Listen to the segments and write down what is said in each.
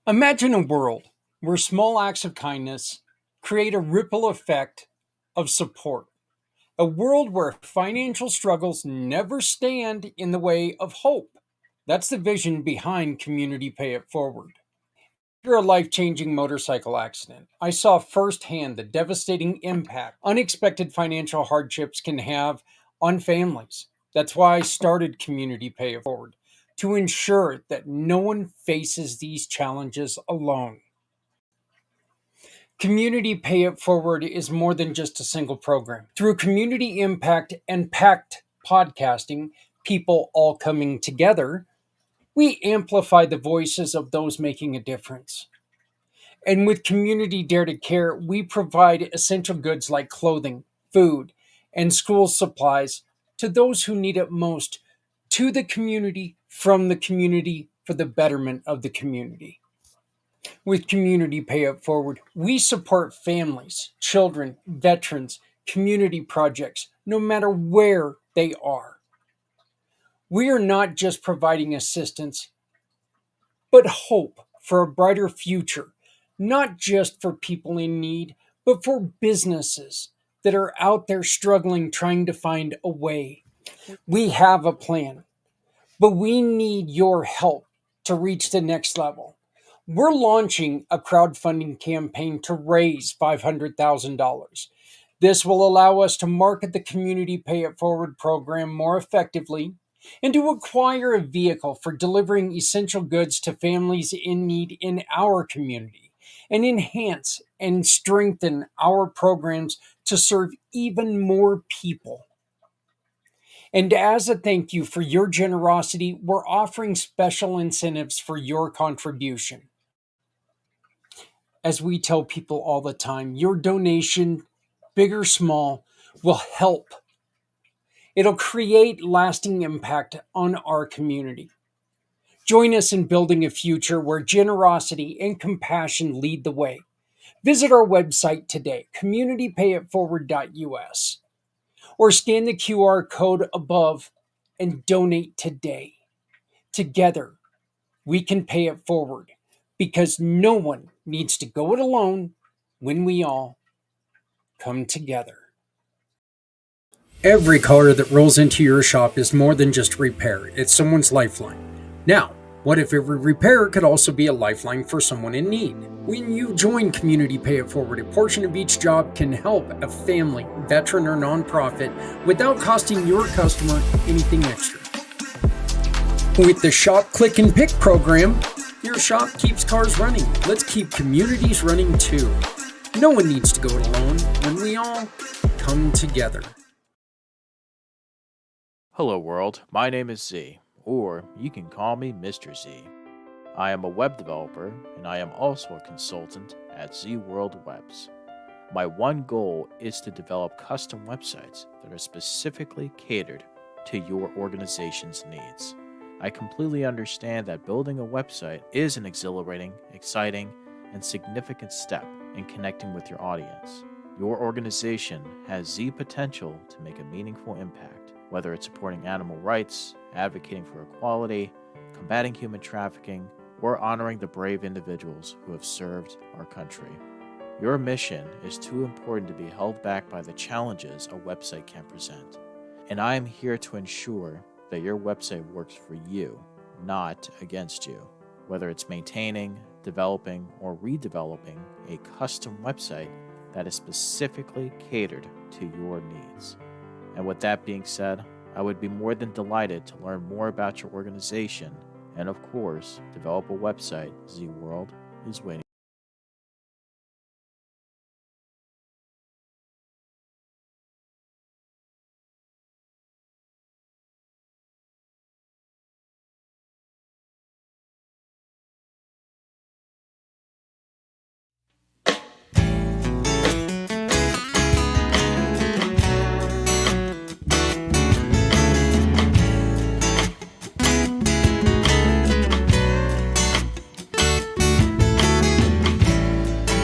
Imagine a world where small acts of kindness create a ripple effect of support. A world where financial struggles never stand in the way of hope. That's the vision behind Community Pay It Forward. After a life changing motorcycle accident, I saw firsthand the devastating impact unexpected financial hardships can have on families. That's why I started Community Pay It Forward, to ensure that no one faces these challenges alone. Community Pay It Forward is more than just a single program. Through community impact and packed podcasting, people all coming together, we amplify the voices of those making a difference. And with Community Dare to Care, we provide essential goods like clothing, food, and school supplies to those who need it most, to the community, from the community, for the betterment of the community. With Community Pay It Forward, we support families, children, veterans, community projects, no matter where they are. We are not just providing assistance, but hope for a brighter future, not just for people in need, but for businesses that are out there struggling, trying to find a way. We have a plan, but we need your help to reach the next level. We're launching a crowdfunding campaign to raise $500,000. This will allow us to market the Community Pay It Forward program more effectively and to acquire a vehicle for delivering essential goods to families in need in our community, and enhance and strengthen our programs to serve even more people. And as a thank you for your generosity, we're offering special incentives for your contribution. As we tell people all the time, your donation, big or small, will help. It'll create lasting impact on our community. Join us in building a future where generosity and compassion lead the way. Visit our website today, communitypayitforward.us, or scan the QR code above and donate today. Together, we can pay it forward, because no one needs to go it alone when we all come together. Every car that rolls into your shop is more than just repair, it's someone's lifeline. Now, what if every repair could also be a lifeline for someone in need? When you join Community Pay It Forward, a portion of each job can help a family, veteran, or nonprofit without costing your customer anything extra. With the Shop, Click, and Pick program, your shop keeps cars running. Let's keep communities running too. No one needs to go it alone when we all come together. Hello world, my name is Z, or you can call me Mr. Z. I am a web developer, and I am also a consultant at Z World Webs. My one goal is to develop custom websites that are specifically catered to your organization's needs. I completely understand that building a website is an exhilarating, exciting, and significant step in connecting with your audience. Your organization has Z potential to make a meaningful impact, whether it's supporting animal rights, advocating for equality, combating human trafficking, or honoring the brave individuals who have served our country. Your mission is too important to be held back by the challenges a website can present, and I am here to ensure that your website works for you, not against you. Whether it's maintaining, developing, or redeveloping a custom website that is specifically catered to your needs. And with that being said, I would be more than delighted to learn more about your organization and, of course, develop a website Z World is waiting.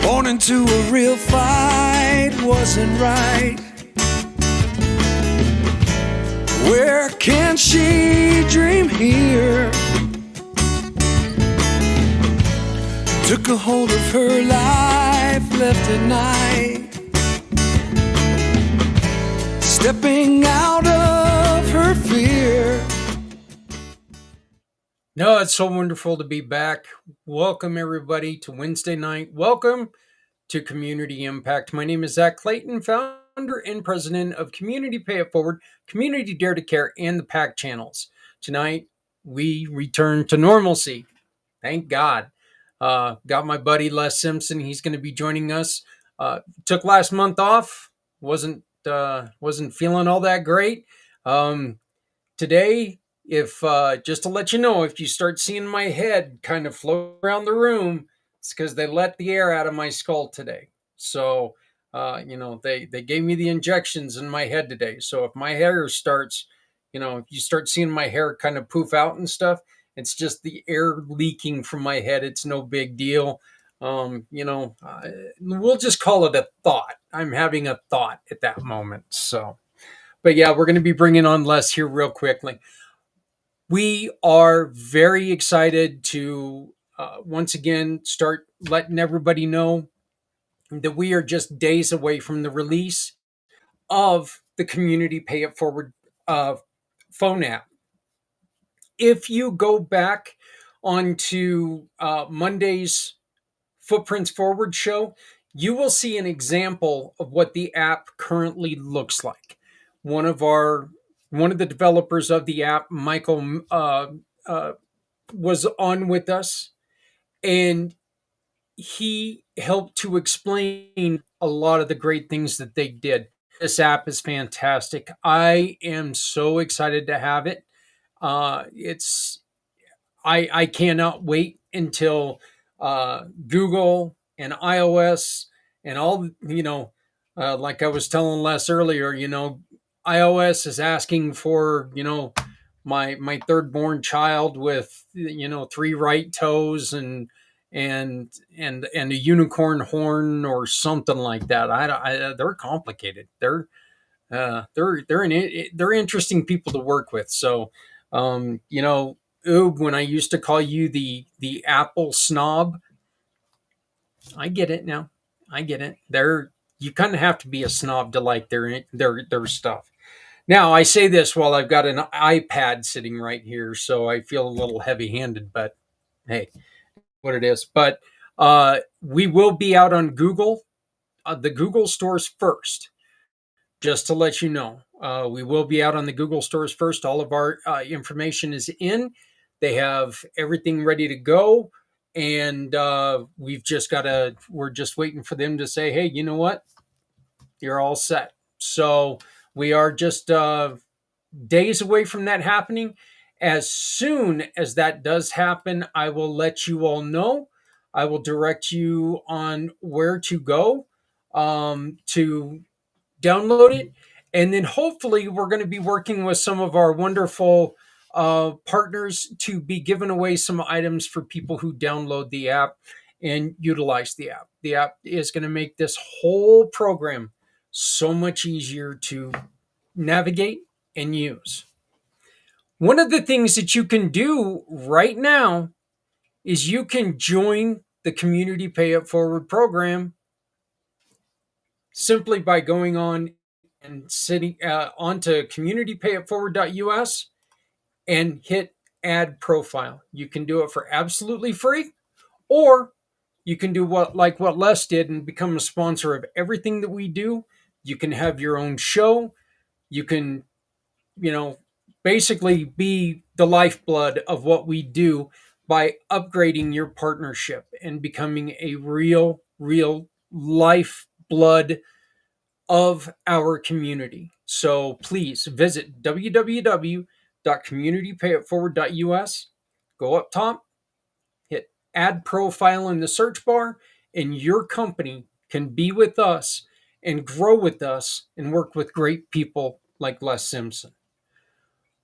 Born into a real fight wasn't right. Where can she dream here? took a hold of her life, left at night, stepping out of her fear. No, it's so wonderful to be back. Welcome, everybody, to Wednesday night. Welcome to Community Impact. My name is Zach Clayton, founder and president of Community Pay It Forward, Community Dare to Care, and the PAC channels. Tonight, we return to normalcy. Thank God. Got my buddy Les Simpson. He's going to be joining us. Took last month off. Wasn't feeling all that great. Today, if just to let you know, if you start seeing my head kind of float around the room, it's because they let the air out of my skull today. So, they gave me the injections in my head today. So if my hair starts, if you start seeing my hair kind of poof out and stuff, it's just the air leaking from my head. It's no big deal. We'll just call it a thought. I'm having a thought at that moment. So, but yeah, we're going to be bringing on Les here real quickly. We are very excited to once again start letting everybody know that we are just days away from the release of the Community Pay It Forward phone app. If you go back onto Monday's Footprints Forward show, you will see an example of what the app currently looks like. One of the developers of the app, Michael, was on with us, and he helped to explain a lot of the great things that they did. This app is fantastic. I am so excited to have it. I cannot wait until Google and iOS and all, like I was telling Les earlier, iOS is asking for, my third born child with, 3 right toes and a unicorn horn or something like that. They're complicated. They're interesting people to work with. So, Oob, when I used to call you the Apple snob, I get it now. I get it. You kind of have to be a snob to like their stuff. Now I say this while I've got an iPad sitting right here, so I feel a little heavy-handed. But hey, what it is. But we will be out on Google, the Google stores first. Just to let you know, we will be out on the Google stores first. All of our information is in. They have everything ready to go. And we're just waiting for them to say, hey, you know what? You're all set. So we are just days away from that happening. As soon as that does happen, I will let you all know. I will direct you on where to go to download it. And then hopefully we're going to be working with some of our wonderful partners to be giving away some items for people who download the app and utilize the app. The app is going to make this whole program so much easier to navigate and use. One of the things that you can do right now is you can join the Community Pay It Forward program simply by going on and sitting onto communitypayitforward.us and hit add profile. You can do it for absolutely free, or you can do what Les did and become a sponsor of everything that we do. You can have your own show. You can, basically be the lifeblood of what we do by upgrading your partnership and becoming a real lifeblood of our community. So please visit www.communitypayitforward.us, go up top, hit add profile in the search bar, and your company can be with us and grow with us and work with great people like Les Simpson.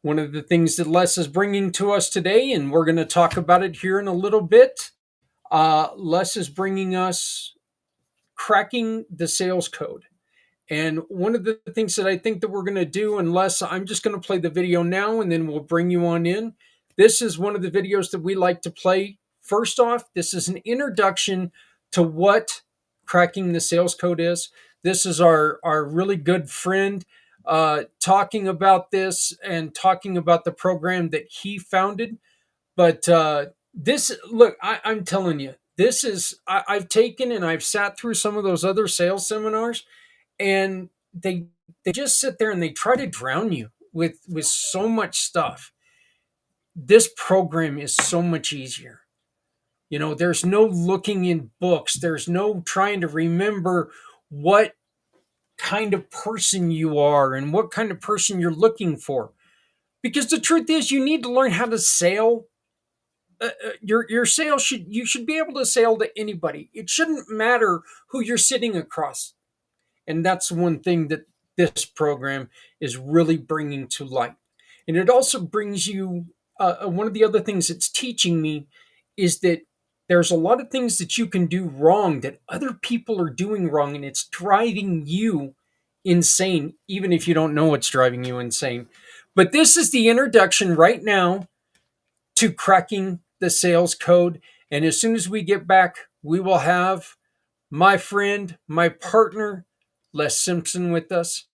One of the things that Les is bringing to us today, and we're going to talk about it here in a little bit, Les is bringing us cracking the sales code. And one of the things that I think that we're going to do, unless I'm just going to play the video now and then we'll bring you on in. This is one of the videos that we like to play First off, this is an introduction to what cracking the sales code is. This is our really good friend talking about this and talking about the program that he founded. But look, I'm telling you, I've taken and I've sat through some of those other sales seminars, and they just sit there and they try to drown you with so much stuff. This program is so much easier. There's no looking in books. There's no trying to remember what kind of person you are and what kind of person you're looking for. Because the truth is, you need to learn how to sell. Your sales you should be able to sell to anybody. It shouldn't matter who you're sitting across. And that's one thing that this program is really bringing to light. And it also brings you, one of the other things it's teaching me is that there's a lot of things that you can do wrong that other people are doing wrong, and it's driving you insane, even if you don't know what's driving you insane. But this is the introduction right now to cracking the sales code. And as soon as we get back, we will have my friend, my partner, Les Simpson with us.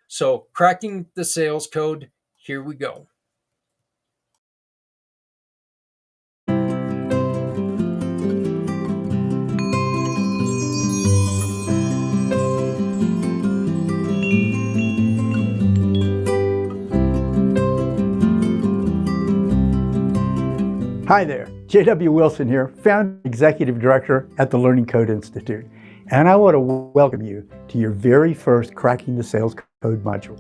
So, cracking the sales code, here we go. Hi there, J.W. Wilson here, founder and executive director at the Learning Code Institute. And I want to welcome you to your very first Cracking the Sales Code module.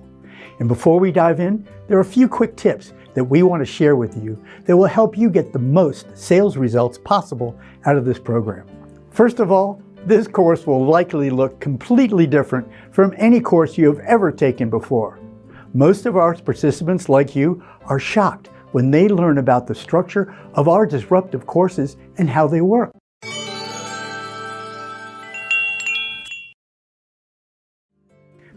And before we dive in, there are a few quick tips that we want to share with you that will help you get the most sales results possible out of this program. First of all, this course will likely look completely different from any course you have ever taken before. Most of our participants, like you, are shocked when they learn about the structure of our disruptive courses and how they work.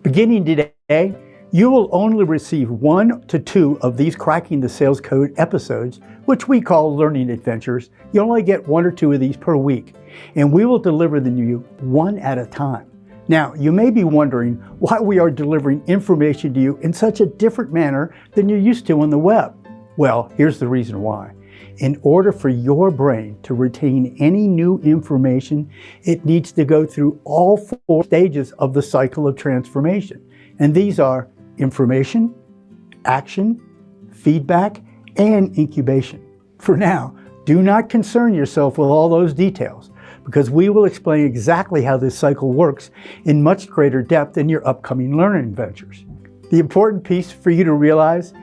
Beginning today, you will only receive 1 to 2 of these Cracking the Sales Code episodes, which we call Learning Adventures. You only get 1 or 2 of these per week, and we will deliver them to you one at a time. Now, you may be wondering why we are delivering information to you in such a different manner than you're used to on the web. Well, here's the reason why. In order for your brain to retain any new information, it needs to go through all 4 stages of the cycle of transformation. And these are information, action, feedback, and incubation. For now, do not concern yourself with all those details, because we will explain exactly how this cycle works in much greater depth in your upcoming learning adventures. The important piece for you to realize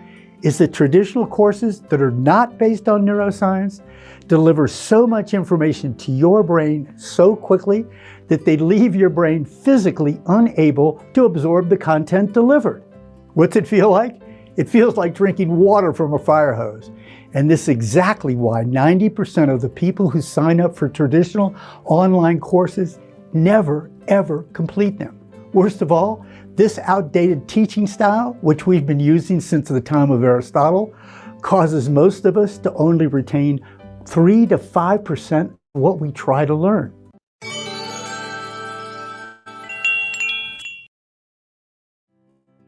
is that traditional courses that are not based on neuroscience deliver so much information to your brain so quickly that they leave your brain physically unable to absorb the content delivered. What's it feel like? It feels like drinking water from a fire hose. And this is exactly why 90% of the people who sign up for traditional online courses never, ever complete them. Worst of all, this outdated teaching style, which we've been using since the time of Aristotle, causes most of us to only retain 3 to 5% of what we try to learn.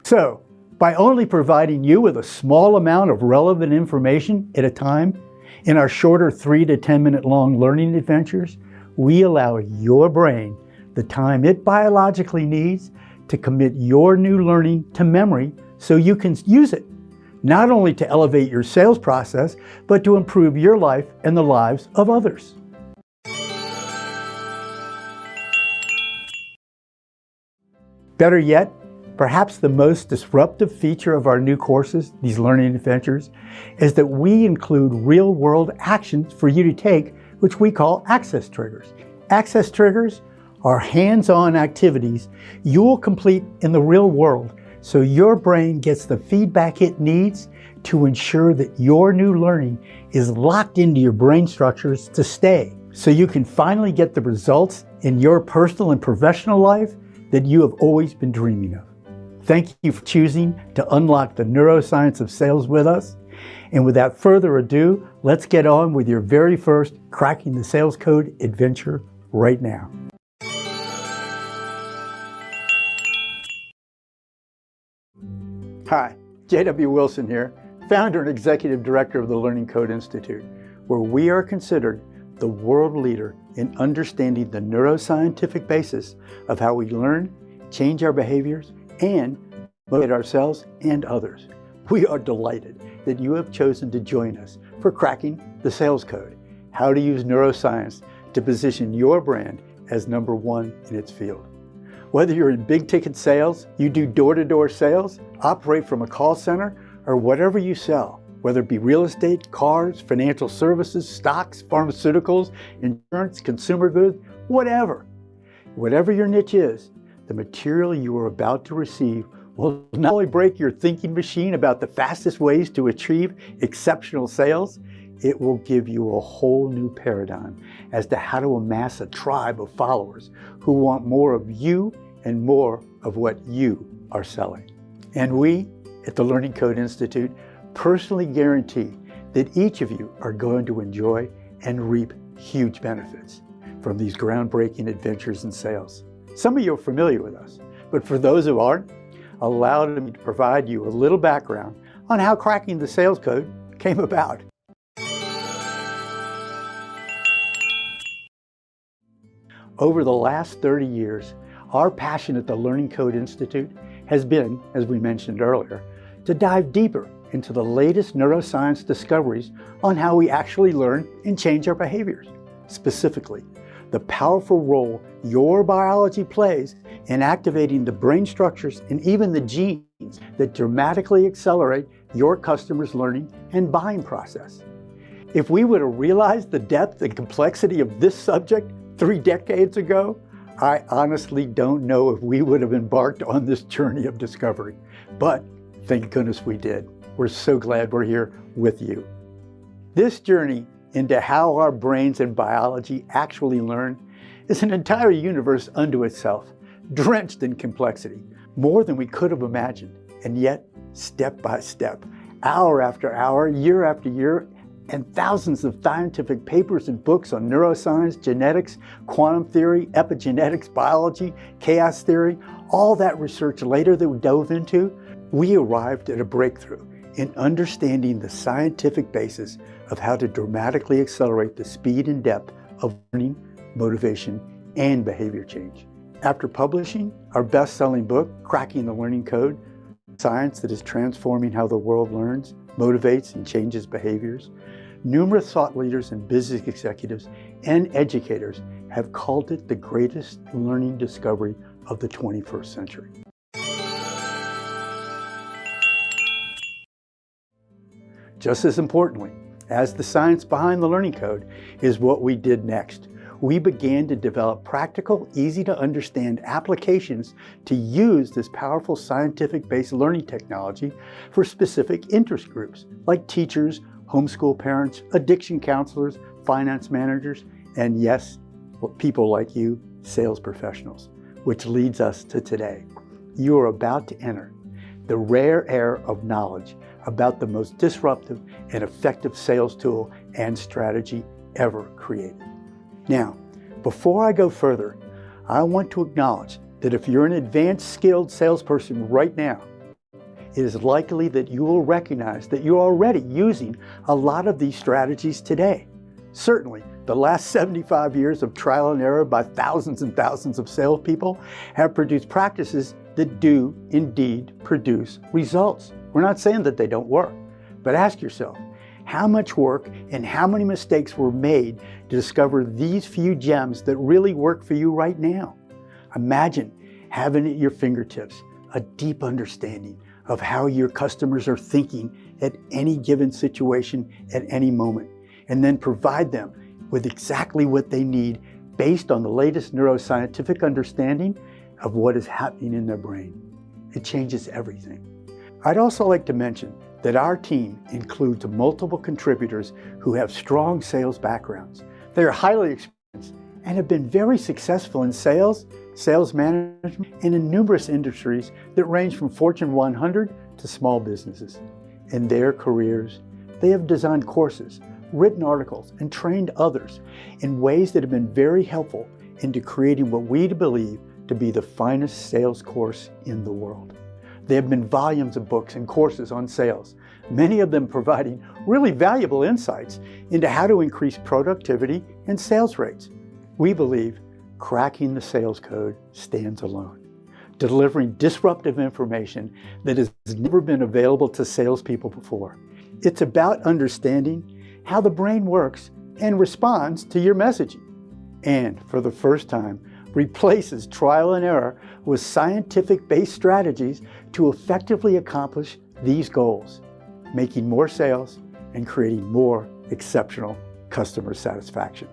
So, by only providing you with a small amount of relevant information at a time in our shorter 3 to 10 minute long learning adventures, we allow your brain the time it biologically needs to commit your new learning to memory so you can use it, not only to elevate your sales process, but to improve your life and the lives of others. Better yet, perhaps the most disruptive feature of our new courses, these learning adventures, is that we include real-world actions for you to take, which we call access triggers. Access triggers are hands-on activities you will complete in the real world so your brain gets the feedback it needs to ensure that your new learning is locked into your brain structures to stay, so you can finally get the results in your personal and professional life that you have always been dreaming of. Thank you for choosing to unlock the neuroscience of sales with us, And without further ado, let's get on with your very first Cracking the Sales Code adventure right now. Hi, J.W. Wilson here, founder and executive director of the Learning Code Institute, where we are considered the world leader in understanding the neuroscientific basis of how we learn, change our behaviors, and motivate ourselves and others. We are delighted that you have chosen to join us for Cracking the Sales Code, how to use neuroscience to position your brand as number one in its field. Whether you're in big ticket sales, you do door-to-door sales, operate from a call center, or whatever you sell, whether it be real estate, cars, financial services, stocks, pharmaceuticals, insurance, consumer goods, whatever. Whatever your niche is, the material you are about to receive will not only break your thinking machine about the fastest ways to achieve exceptional sales, it will give you a whole new paradigm as to how to amass a tribe of followers who want more of you and more of what you are selling. And we at the Learning Code Institute personally guarantee that each of you are going to enjoy and reap huge benefits from these groundbreaking adventures in sales. Some of you are familiar with us, but for those who aren't, allow me to provide you a little background on how Cracking the Sales Code came about. Over the last 30 years, our passion at the Learning Code Institute has been, as we mentioned earlier, to dive deeper into the latest neuroscience discoveries on how we actually learn and change our behaviors. Specifically, the powerful role your biology plays in activating the brain structures and even the genes that dramatically accelerate your customers' learning and buying process. If we would have realized the depth and complexity of this subject 3 decades ago, I honestly don't know if we would have embarked on this journey of discovery. But thank goodness we did. We're so glad we're here with you. This journey into how our brains and biology actually learn is an entire universe unto itself, drenched in complexity, more than we could have imagined. And yet, step by step, hour after hour, year after year, and thousands of scientific papers and books on neuroscience, genetics, quantum theory, epigenetics, biology, chaos theory, all that research later that we dove into, we arrived at a breakthrough in understanding the scientific basis of how to dramatically accelerate the speed and depth of learning, motivation, and behavior change. After publishing our best-selling book, Cracking the Learning Code, Science that is Transforming How the World Learns, Motivates, and Changes Behaviors, numerous thought leaders and business executives and educators have called it the greatest learning discovery of the 21st century. Just as importantly as the science behind the Learning Code is what we did next. We began to develop practical, easy-to-understand applications to use this powerful scientific-based learning technology for specific interest groups like teachers, homeschool parents, addiction counselors, finance managers, and yes, people like you, sales professionals, which leads us to today. You are about to enter the rare era of knowledge about the most disruptive and effective sales tool and strategy ever created. Now, before I go further, I want to acknowledge that if you're an advanced skilled salesperson right now, it is likely that you will recognize that you're already using a lot of these strategies today. Certainly, the last 75 years of trial and error by thousands and thousands of salespeople have produced practices that do indeed produce results. We're not saying that they don't work, but ask yourself, how much work and how many mistakes were made to discover these few gems that really work for you right now? Imagine having at your fingertips a deep understanding of how your customers are thinking at any given situation at any moment, and then provide them with exactly what they need based on the latest neuroscientific understanding of what is happening in their brain. It changes everything. I'd also like to mention that our team includes multiple contributors who have strong sales backgrounds. They are highly experienced and have been very successful in sales, sales management, and in numerous industries that range from Fortune 100 to small businesses. In their careers, They have designed courses, written articles, and trained others in ways that have been very helpful into creating what we believe to be the finest sales course in the world. There have been volumes of books and courses on sales, many of them providing really valuable insights into how to increase productivity and sales rates. We believe cracking the sales code stands alone, delivering disruptive information that has never been available to salespeople before. It's about understanding how the brain works and responds to your messaging. And for the first time, replaces trial and error with scientific-based strategies to effectively accomplish these goals, making more sales and creating more exceptional customer satisfaction.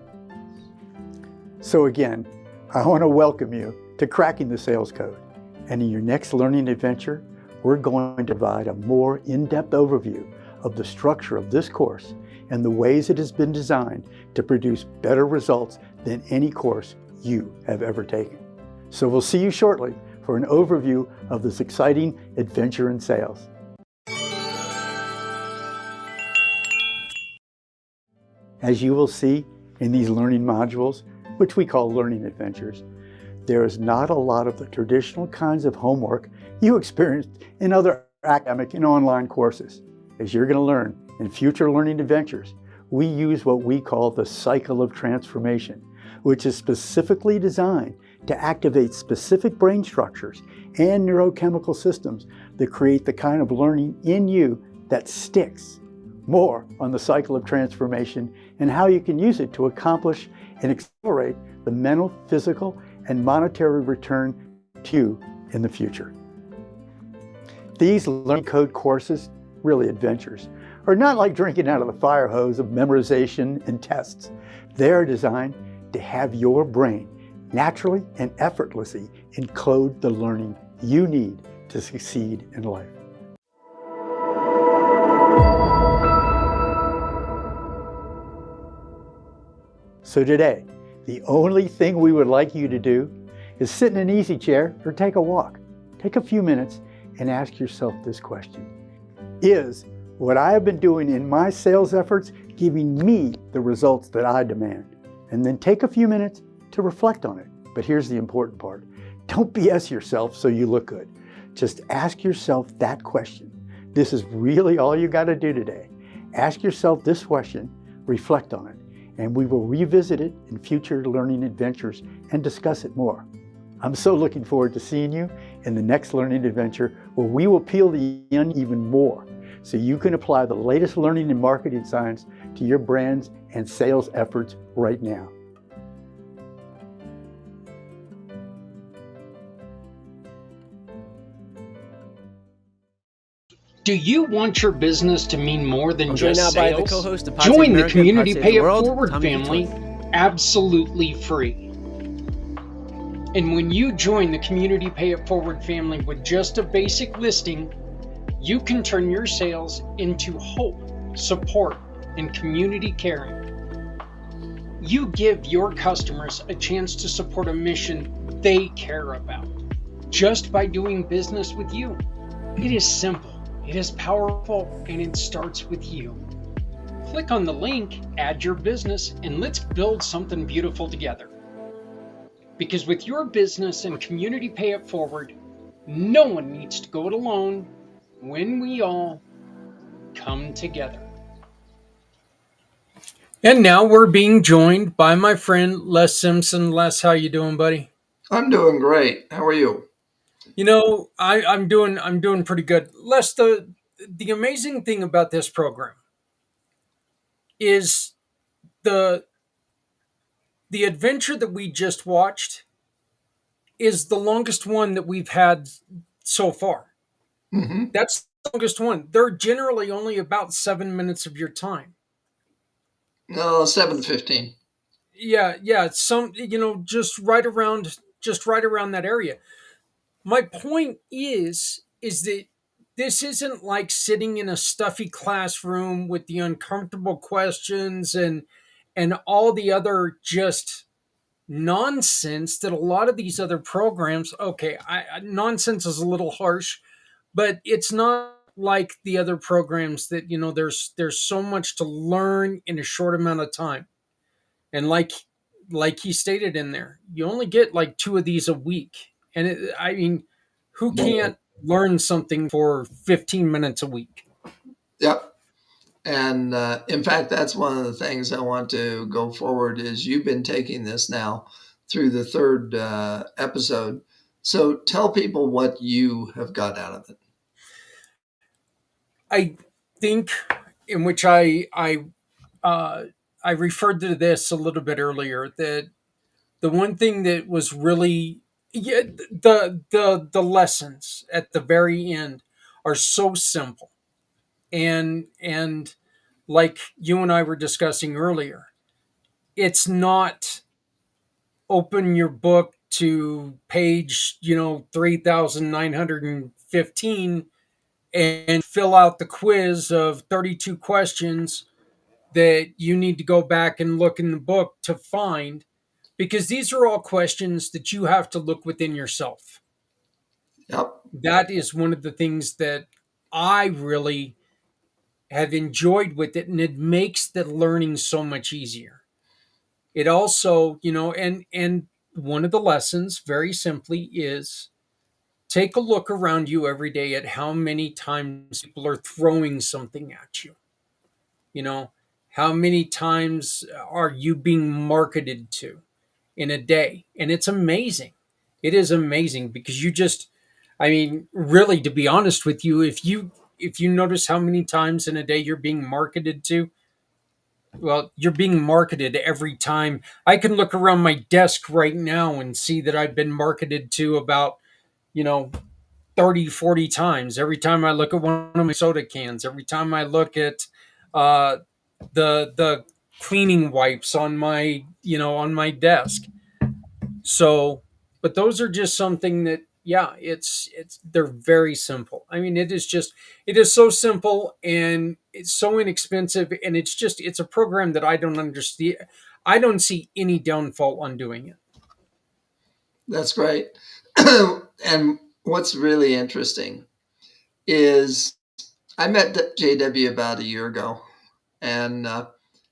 So again, I want to welcome you to Cracking the Sales Code. And in your next learning adventure, we're going to provide a more in-depth overview of the structure of this course and the ways it has been designed to produce better results than any course you have ever taken. So we'll see you shortly for an overview of this exciting adventure in sales. As you will see in these learning modules, which we call learning adventures, there is not a lot of the traditional kinds of homework you experienced in other academic and online courses. As you're going to learn in future learning adventures, we use what we call the cycle of transformation, which is specifically designed to activate specific brain structures and neurochemical systems that create the kind of learning in you that sticks. More on the cycle of transformation and how you can use it to accomplish and accelerate the mental, physical, and monetary return to you in the future. These learning code courses, really adventures, are not like drinking out of the fire hose of memorization and tests. They're designed to have your brain naturally and effortlessly encode the learning you need to succeed in life. So today, the only thing we would like you to do is sit in an easy chair or take a walk. Take a few minutes and ask yourself this question. Is what I have been doing in my sales efforts giving me the results that I demand? And then take a few minutes to reflect on it. But here's the important part. Don't BS yourself so you look good. Just ask yourself that question. This is really all you got to do today. Ask yourself this question, reflect on it, and we will revisit it in future learning adventures and discuss it more. I'm so looking forward to seeing you in the next learning adventure where we will peel the onion even more so you can apply the latest learning and marketing science to your brands and sales efforts right now. Do you want your business to mean more than just now by the sales? co-host of Pod Join Save the America, Community Pod Save Pay the It World, Forward Tommy family Detroit. absolutely free. And when you join the Community Pay It Forward family with just a basic listing, you can turn your sales into hope, support, and community caring. You give your customers a chance to support a mission they care about just by doing business with you. It is simple, it is powerful, and it starts with you. Click on the link, add your business, and let's build something beautiful together. Because with your business and Community Pay It Forward, no one needs to go it alone when we all come together. And now we're being joined by my friend Les Simpson. Les, how you doing, buddy? I'm doing great. How are you? You know, I'm doing pretty good. Les, the amazing thing about this program is the adventure that we just watched is the longest one that we've had so far. Mm-hmm. That's the longest one. They're generally only about 7 minutes of your time. No, 7:15. Yeah. Some, just right around that area. My point is that this isn't like sitting in a stuffy classroom with the uncomfortable questions and all the other just nonsense that a lot of these other programs. Okay, nonsense is a little harsh, but it's not like the other programs that, there's so much to learn in a short amount of time. And like he stated in there, you only get like two of these a week. And I mean, who can't learn something for 15 minutes a week? Yep. And in fact, that's one of the things I want to go forward is you've been taking this now through the third episode. So tell people what you have got out of it. I think in which uh, I referred to this a little bit earlier, that the one thing that was really, yeah, the lessons at the very end are so simple, and like you and I were discussing earlier, it's not open your book to page 3915 and fill out the quiz of 32 questions that you need to go back and look in the book to find, because these are all questions that you have to look within yourself. Yep. That is one of the things that I really have enjoyed with it, and it makes the learning so much easier. It also, and one of the lessons very simply is take a look around you every day at how many times people are throwing something at you. You know, how many times are you being marketed to in a day? And it's amazing. It is amazing because I mean, really, to be honest with you, if you notice how many times in a day you're being marketed to, well, you're being marketed every time. I can look around my desk right now and see that I've been marketed to about, you know, 30, 40 times. Every time I look at one of my soda cans, every time I look at uh, the cleaning wipes on my desk. So, but those are just something that, yeah, they're very simple. I mean, it is so simple, and it's so inexpensive, and it's a program that I don't understand. I don't see any downfall on doing it. That's great. And what's really interesting is I met JW about a year ago, and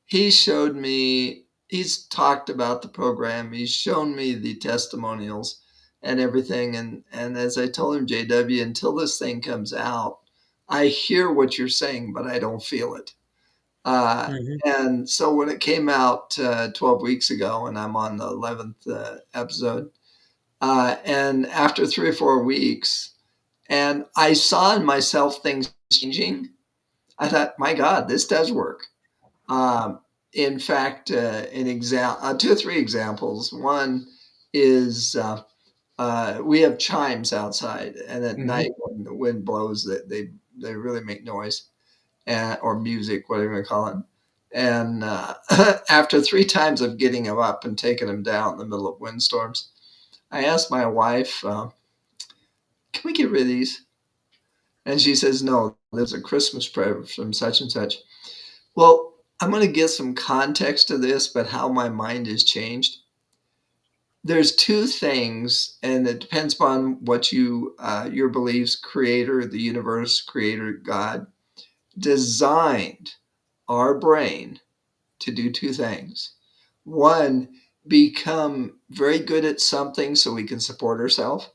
he showed me, he's talked about the program, he's shown me the testimonials and everything. And as I told him, JW, until this thing comes out, I hear what you're saying, but I don't feel it. Uh, Mhm. and so when it came out 12 weeks ago, and I'm on the 11th episode, and after 3 or 4 weeks, and I saw in myself things changing, I thought, my God, this does work. Um, in fact, two or three examples. One is we have chimes outside, and at Mhm. night when the wind blows, that they really make noise, or music, whatever you call it. And after 3 times of getting them up and taking them down in the middle of windstorms, I asked my wife, "Can we get rid of these?" And she says, "No, there's a Christmas present from such and such." Well, I'm going to give some context to this, but how my mind has changed. There's two things, and it depends upon what your beliefs, creator, the universe, creator, God, designed our brain to do two things. One, become very good at something so we can support ourselves.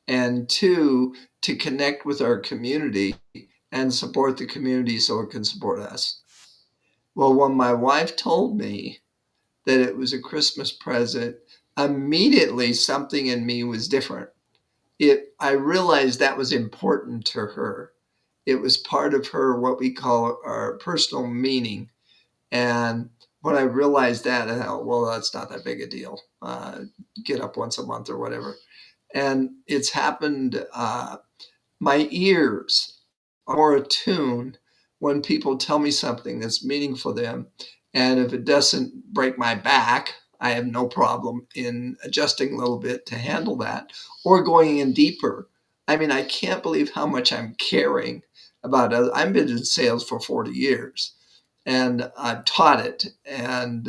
And two, to connect with our community and support the community so it can support us. Well, when my wife told me that it was a Christmas present, immediately something in me was different. I realized that was important to her. It was part of her, what we call our personal meaning. And when I realized that, I thought, well, that's not that big a deal. Get up once a month or whatever. And it's happened. My ears are more attuned when people tell me something that's meaningful to them. And if it doesn't break my back, I have no problem in adjusting a little bit to handle that or going in deeper. I mean, I can't believe how much I'm caring about it. I've been in sales for 40 years, and I've taught it, and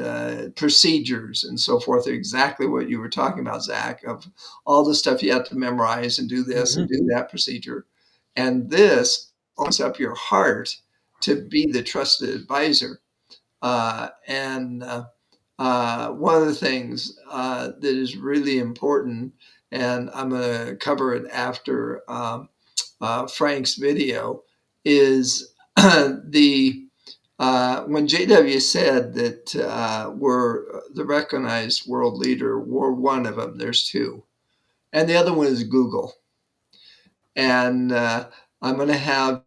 procedures and so forth are exactly what you were talking about, Zach, of all the stuff you have to memorize and do this and Mhm. do that procedure. And this opens up your heart to be the trusted advisor. And one of the things that is really important, and I'm going to cover it after Frank's video, is the when JW said that we're the recognized world leader, we're one of them. There's two, and the other one is Google. And I'm going to have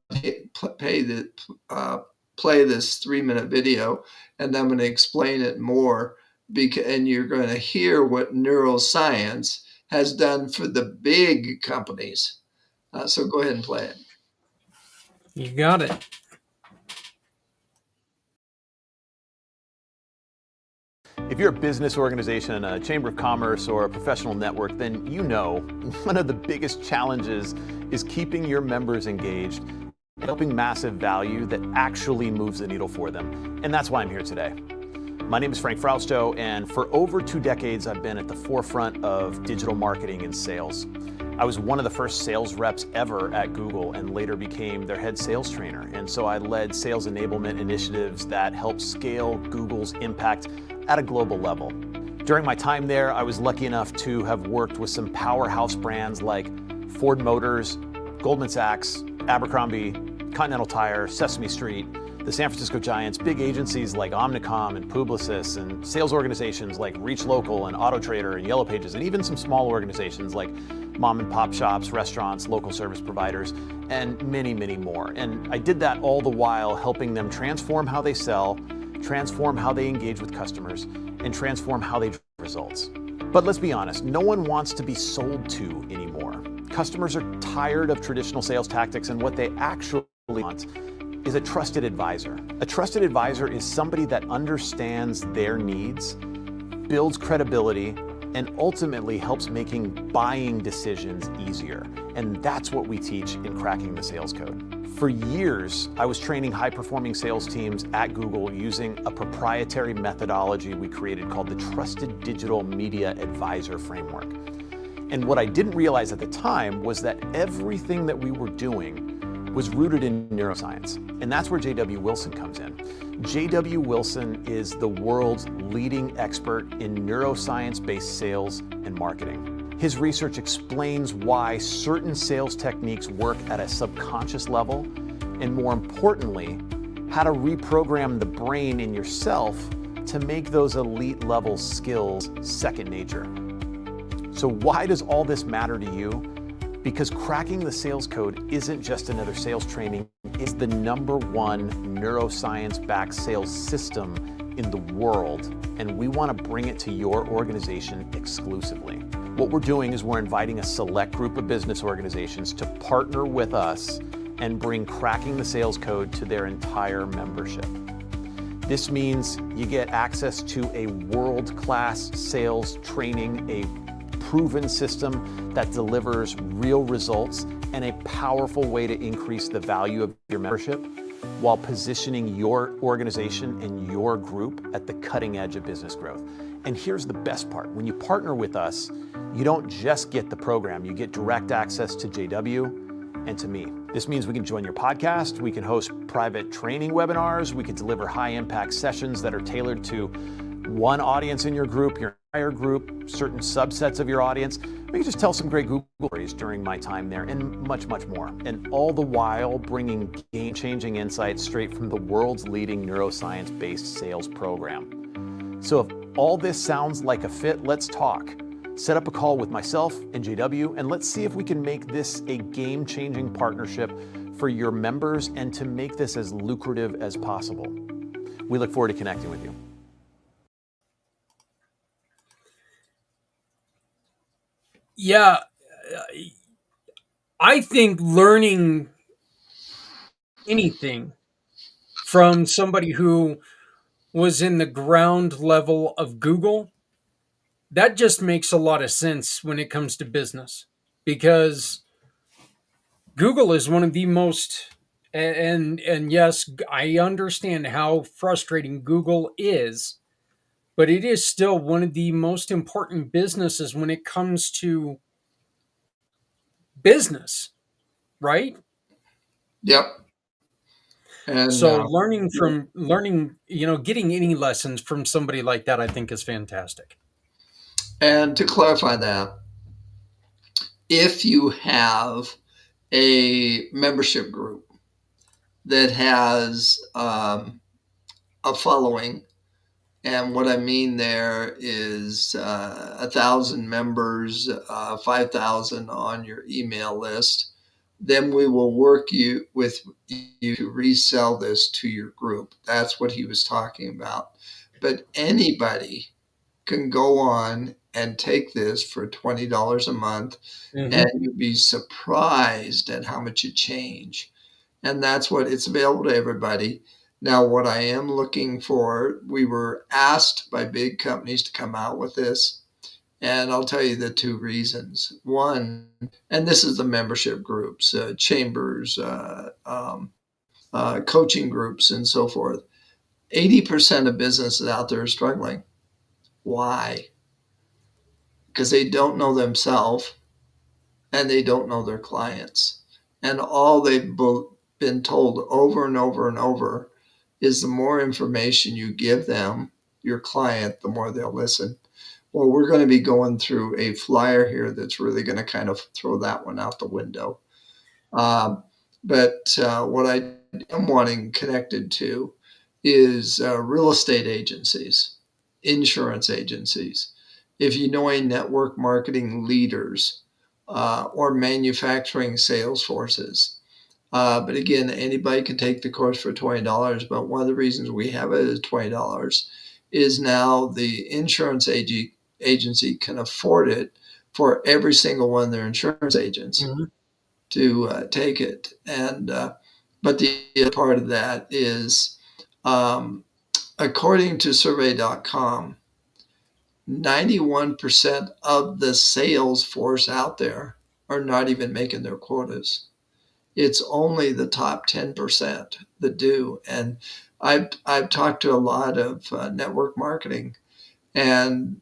play this 3-minute video, and I'm going to explain it more. And you're going to hear what neuroscience has done for the big companies. So go ahead and play it. You got it. If you're a business organization, a chamber of commerce, or a professional network, then you know one of the biggest challenges is keeping your members engaged, helping massive value that actually moves the needle for them. And that's why I'm here today. My name is Frank Frausto, and for over 2 decades, I've been at the forefront of digital marketing and sales. I was one of the first sales reps ever at Google and later became their head sales trainer. And so I led sales enablement initiatives that helped scale Google's impact at a global level. During my time there, I was lucky enough to have worked with some powerhouse brands like Ford Motors, Goldman Sachs, Abercrombie, Continental Tire, Sesame Street, the San Francisco Giants, big agencies like Omnicom and Publicis, and sales organizations like Reach Local and AutoTrader and Yellow Pages, and even some small organizations like mom and pop shops, restaurants, local service providers, and many, many more. And I did that all the while helping them transform how they sell, transform how they engage with customers, and transform how they drive results. But let's be honest, no one wants to be sold to anymore. Customers are tired of traditional sales tactics, and what they actually want is a trusted advisor. A trusted advisor is somebody that understands their needs, builds credibility, and ultimately helps making buying decisions easier. And that's what we teach in Cracking the Sales Code. For years, I was training high-performing sales teams at Google using a proprietary methodology we created called the Trusted Digital Media Advisor Framework. And what I didn't realize at the time was that everything that we were doing was rooted in neuroscience. And that's where J.W. Wilson comes in. J.W. Wilson is the world's leading expert in neuroscience-based sales and marketing. His research explains why certain sales techniques work at a subconscious level, and more importantly, how to reprogram the brain in yourself to make those elite level skills second nature. So why does all this matter to you? Because cracking the sales code isn't just another sales training, it's the #1 neuroscience-backed sales system in the world, and we want to bring it to your organization exclusively. What we're doing is we're inviting a select group of business organizations to partner with us and bring cracking the sales code to their entire membership. This means you get access to a world-class sales training, a proven system that delivers real results, and a powerful way to increase the value of your membership while positioning your organization and your group at the cutting edge of business growth. And here's the best part. When you partner with us, you don't just get the program, you get direct access to JW and to me. This means we can join your podcast, we can host private training webinars, we can deliver high impact sessions that are tailored to one audience in your group, your entire group, certain subsets of your audience. We can just tell some great Google stories during my time there, and much, much more. And all the while bringing game-changing insights straight from the world's leading neuroscience-based sales program. So if all this sounds like a fit, let's talk. Set up a call with myself and JW, and let's see if we can make this a game-changing partnership for your members and to make this as lucrative as possible. We look forward to connecting with you. Yeah, I think learning anything from somebody who was in the ground level of Google, that just makes a lot of sense when it comes to business, because Google is one of the most, and yes, I understand how frustrating Google is, but it is still one of the most important businesses when it comes to business, right? Yep. And So learning, getting any lessons from somebody like that, I think is fantastic. to clarify that, if you have a membership group that has a following, and what I mean there is 1,000 members, 5,000 on your email list, then we will work with you to resell this to your group. That's what he was talking about. But anybody can go on and take this for $20 a month, and Hmm. you'd be surprised at how much it change. And that's what it's available to everybody. Now, what I am looking for, we were asked by big companies to come out with this. And I'll tell you the two reasons. One, and this is the membership groups, chambers, coaching groups, and so forth. 80% of businesses out there are struggling. Why? Because they don't know themselves and they don't know their clients. And all they've been told over and over and over is the more information you give them, your client, the more they'll listen. Well, we're going to be going through a flyer here that's really going to kind of throw that one out the window. But what I am wanting connected to is real estate agencies, insurance agencies. If you know any network marketing leaders or manufacturing sales forces, but again, anybody can take the course for $20. But one of the reasons we have it as $20 is now the insurance agency can afford it for every single one of their insurance agents Hmm. to take it. And but the other part of that is, um, according to survey.com, 91% of the sales force out there are not even making their quotas. It's only the top 10% that do. And I've talked to a lot of network marketing, and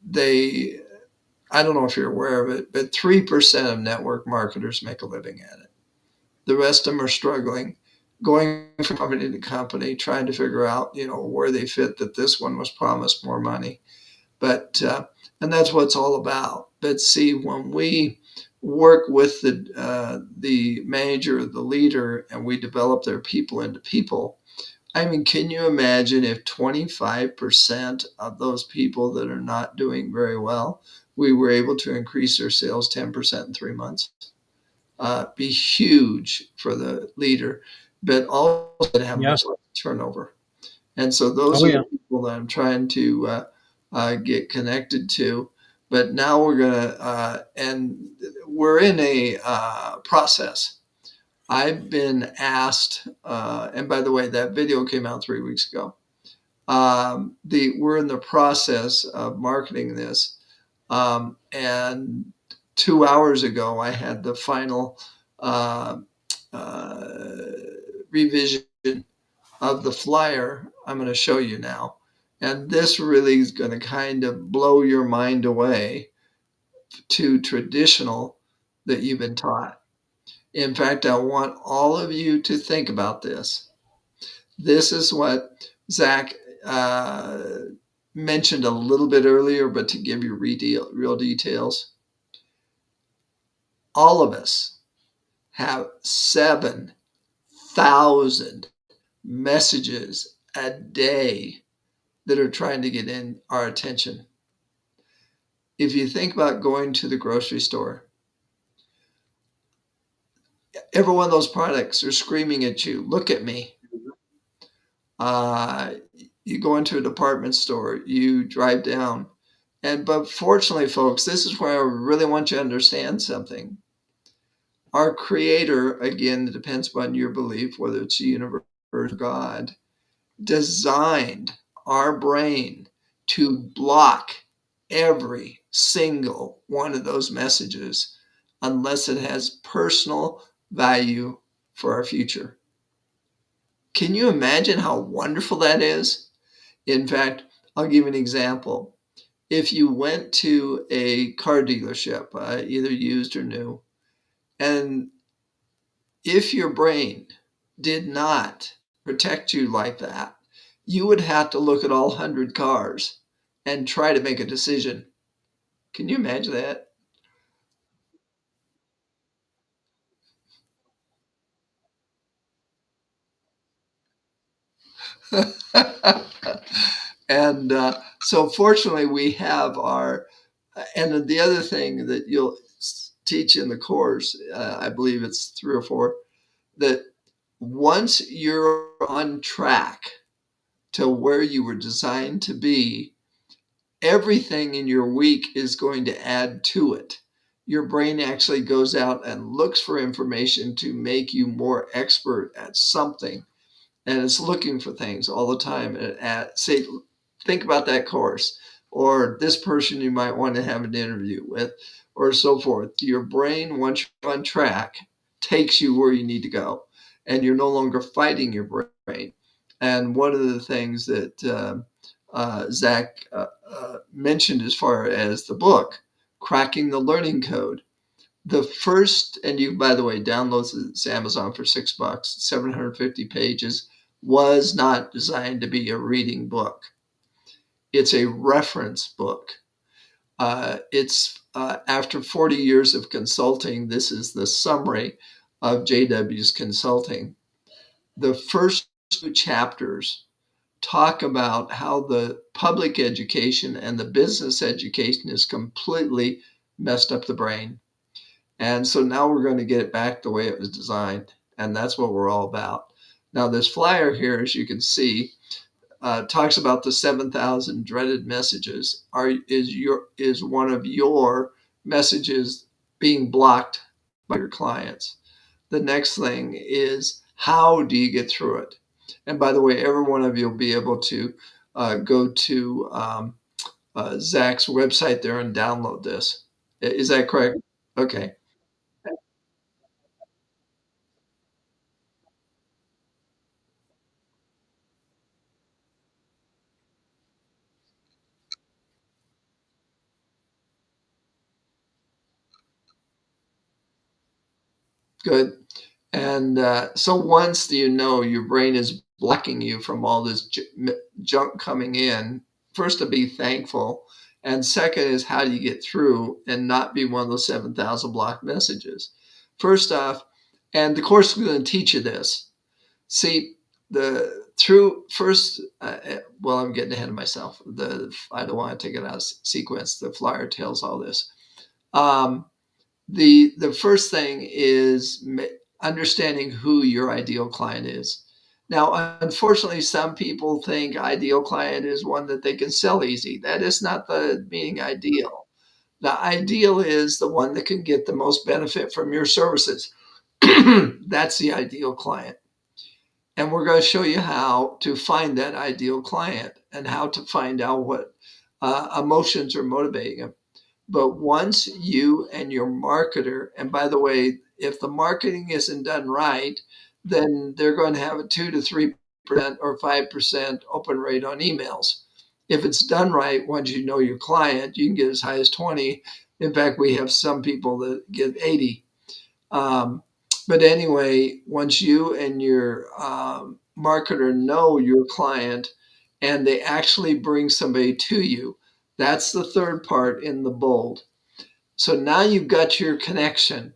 I don't know if you're aware of it, but 3% of network marketers make a living at it. The rest of them are struggling, going from company to company, trying to figure out, where they fit, that this one was promised more money. But and that's what it's all about. But see, when we work with the manager, the leader, and we develop their people into people, I mean, can you imagine if 25% of those people that are not doing very well, we were able to increase their sales 10% in 3 months? Be huge for the leader, but also to have much Yes. less turnover. And so those Oh are yeah. the people that I'm trying to get connected to. But now we're gonna, and we're in a process. I've been asked, and by the way, that video came out 3 weeks ago. We're in the process of marketing this, and 2 hours ago, I had the final uh, uh, revision of the flyer I'm going to show you now. And this really is going to kind of blow your mind away to traditional that you've been taught. In fact, I want all of you to think about this. This is what Zach uh, mentioned a little bit earlier, but to give you real details, all of us have 7,000 messages a day that are trying to get in our attention. If you think about going to the grocery store, every one of those products are screaming at you, look at me. Uh, you go into a department store, you drive down. But fortunately, folks, this is where I really want you to understand something. Our creator, again, it depends upon your belief, whether it's the universe or God, designed our brain to block every single one of those messages unless it has personal value for our future. Can you imagine how wonderful that is? In fact, I'll give you an example. If you went to a car dealership, either used or new, and if your brain did not protect you like that, you would have to look at all 100 cars and try to make a decision. Can you imagine that? And so, fortunately, we have our. And the other thing that you'll teach in the course, I believe it's 3 or 4, that once you're on track to where you were designed to be, everything in your week is going to add to it. Your brain actually goes out and looks for information to make you more expert at something, and it's looking for things all the time. Say, think about that course or this person you might want to have an interview with, or so forth. Your brain, once you're on track, takes you where you need to go, and you're no longer fighting your brain. And one of the things that Zach mentioned as far as the book, Cracking the Learning Code, the first, and you, by the way, download it's Amazon for $6, 750 pages, was not designed to be a reading book. It's a reference book. It's after 40 years of consulting, this is the summary of JW's consulting. The first 2 chapters talk about how the public education and the business education is completely messed up the brain. And so now we're going to get it back the way it was designed. And that's what we're all about. Now, this flyer here, as you can see, talks about the 7,000 dreaded messages. Is one of your messages being blocked by your clients? The next thing is, how do you get through it? And by the way, every one of you will be able to go to Zach's website there and download this. Is that correct? Okay. Good. And so once you know your brain is blocking you from all this junk coming in, first to be thankful, and second is how do you get through and not be one of those 7,000 blocked messages? First off, and the course is going to teach you this. See, the through first, well, I'm getting ahead of myself. I don't want to take it out of sequence. The flyer tells all this. Um, the first thing is understanding who your ideal client is. Now, unfortunately, some people think ideal client is one that they can sell easy. That is not the meaning ideal. The ideal is the one that can get the most benefit from your services. That's the ideal client. And we're going to show you how to find that ideal client and how to find out what emotions are motivating them. But once you and your marketer, and by the way, if the marketing isn't done right, then they're going to have a 2 to 3% or 5% open rate on emails. If it's done right, once you know your client, you can get as high as 20. In fact, we have some people that get 80. But anyway, once you and your marketer know your client and they actually bring somebody to you, that's the third part in the bold. So now you've got your connection.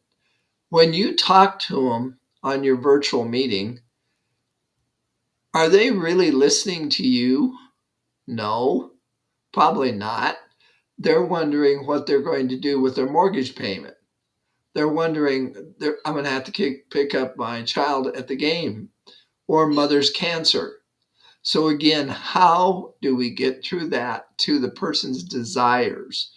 When you talk to them on your virtual meeting, are they really listening to you? No, probably not. They're wondering what they're going to do with their mortgage payment. They're wondering, I'm going to have to pick up my child at the game, or mother's cancer. So again, how do we get through that to the person's desires,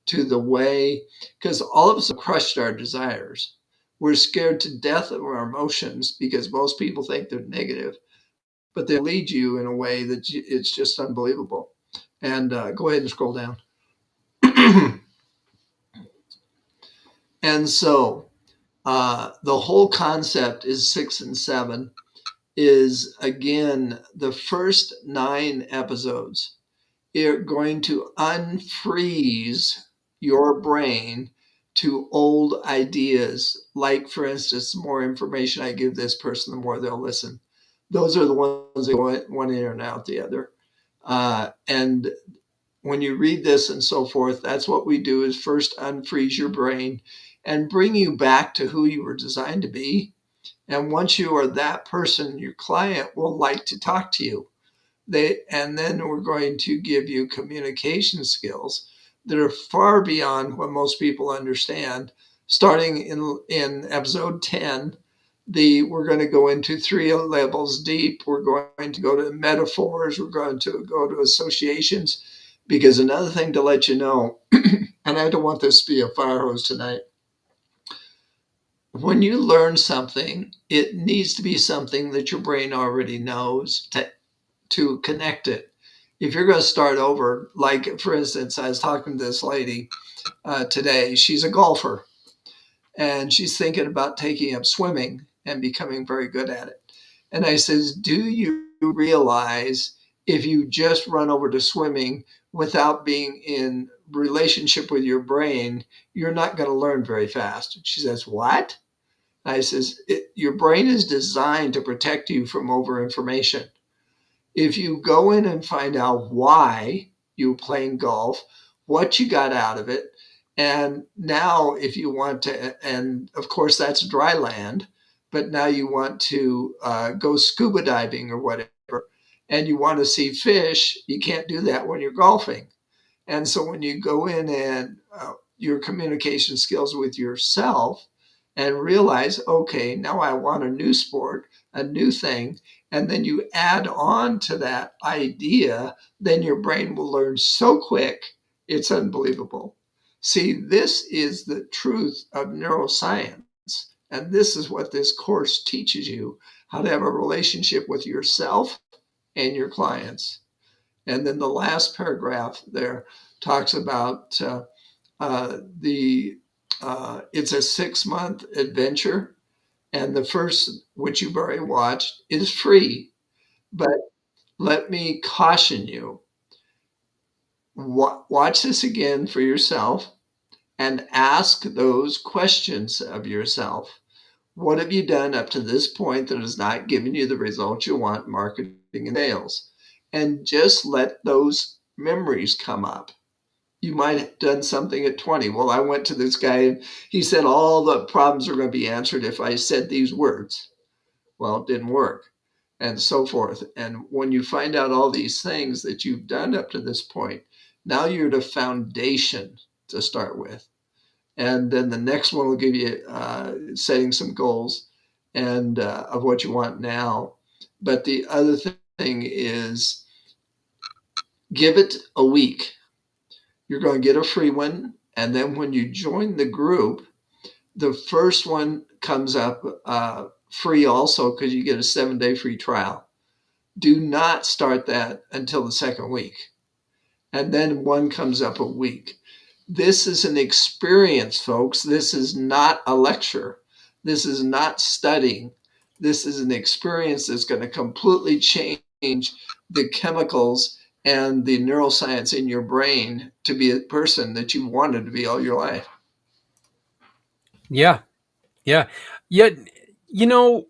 to the way, because all of us have crushed our desires. We're scared to death of our emotions because most people think they're negative, but they lead you in a way that it's just unbelievable. And go ahead and scroll down. And so the whole concept is 6 and 7 is, again, the first 9 episodes are going to unfreeze your brain to old ideas. Like, for instance, the more information I give this person, the more they'll listen. Those are the ones that go one ear and out the other. And when you read this and so forth, that's what we do is first unfreeze your brain and bring you back to who you were designed to be. And once you are that person, your client will like to talk to you. And then we're going to give you communication skills that are far beyond what most people understand. Starting in episode 10, we're going to go into 3 levels deep. We're going to go to metaphors. We're going to go to associations. Because another thing to let you know, and I don't want this to be a fire hose tonight, when you learn something, it needs to be something that your brain already knows to connect it. If you're going to start over, like for instance, I was talking to this lady today. She's a golfer and she's thinking about taking up swimming and becoming very good at it. And I says, do you realize if you just run over to swimming without being in relationship with your brain, you're not going to learn very fast? She says, what? I says, your brain is designed to protect you from overinformation. If you go in and find out why you were playing golf, what you got out of it, and now if you want to, and of course that's dry land, but now you want to go scuba diving or whatever, and you want to see fish, you can't do that when you're golfing. And so when you go in and your communication skills with yourself and realize, okay, now I want a new sport, a new thing, and then you add on to that idea, then your brain will learn so quick, it's unbelievable. See, this is the truth of neuroscience. And this is what this course teaches you, how to have a relationship with yourself and your clients. And then the last paragraph there talks about it's a 6-month adventure. And the first, which you've already watched, is free. But let me caution you, watch this again for yourself and ask those questions of yourself. What have you done up to this point that has not given you the results you want in marketing and sales? And just let those memories come up. You might have done something at 20. Well, I went to this guy and he said all the problems are going to be answered if I said these words. Well, it didn't work, and so forth. And when you find out all these things that you've done up to this point, now you're the foundation to start with. And then the next one will give you setting some goals and of what you want now. But the other thing is give it a week. You're going to get a free one. And then when you join the group, the first one comes up free also because you get a 7-day free trial. Do not start that until the second week. And then one comes up a week. This is an experience, folks. This is not a lecture. This is not studying. This is an experience that's going to completely change the chemicals and the neuroscience in your brain to be a person that you wanted to be all your life. Yeah. Yeah. Yet, you know,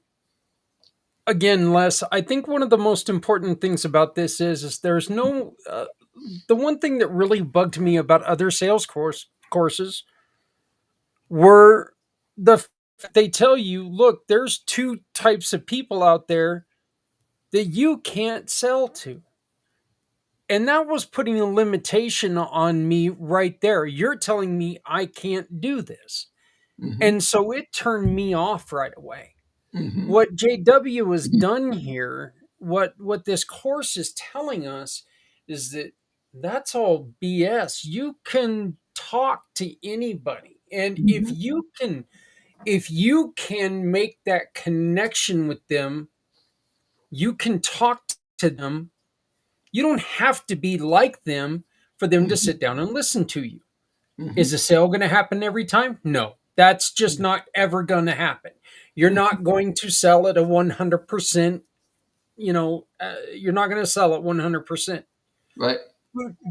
again, Les, I think one of the most important things about this is there's no, the one thing that really bugged me about other sales courses were they tell you, look, there's 2 types of people out there that you can't sell to. And that was putting a limitation on me right there. You're telling me I can't do this. Mm-hmm. And so it turned me off right away. Mm-hmm. What JW has done here, what this course is telling us is that that's all BS. You can talk to anybody. And if you can make that connection with them, you can talk to them. You don't have to be like them for them to sit down and listen to you. Mm-hmm. Is a sale going to happen every time? No, that's just not ever going to happen. You're not going to sell at a 100%, you're not going to sell at 100%. Right.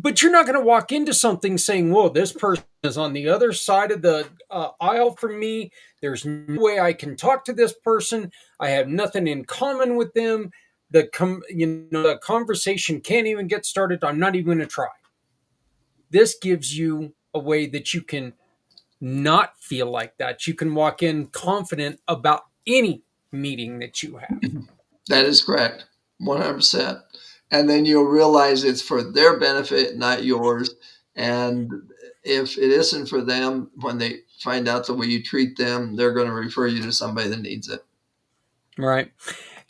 But you're not going to walk into something saying, whoa, this person is on the other side of the aisle from me. There's no way I can talk to this person. I have nothing in common with them. The conversation can't even get started. I'm not even going to try. This gives you a way that you can not feel like that. You can walk in confident about any meeting that you have. That is correct, 100%. And then you'll realize it's for their benefit, not yours. And if it isn't for them, when they find out the way you treat them, they're going to refer you to somebody that needs it. Right.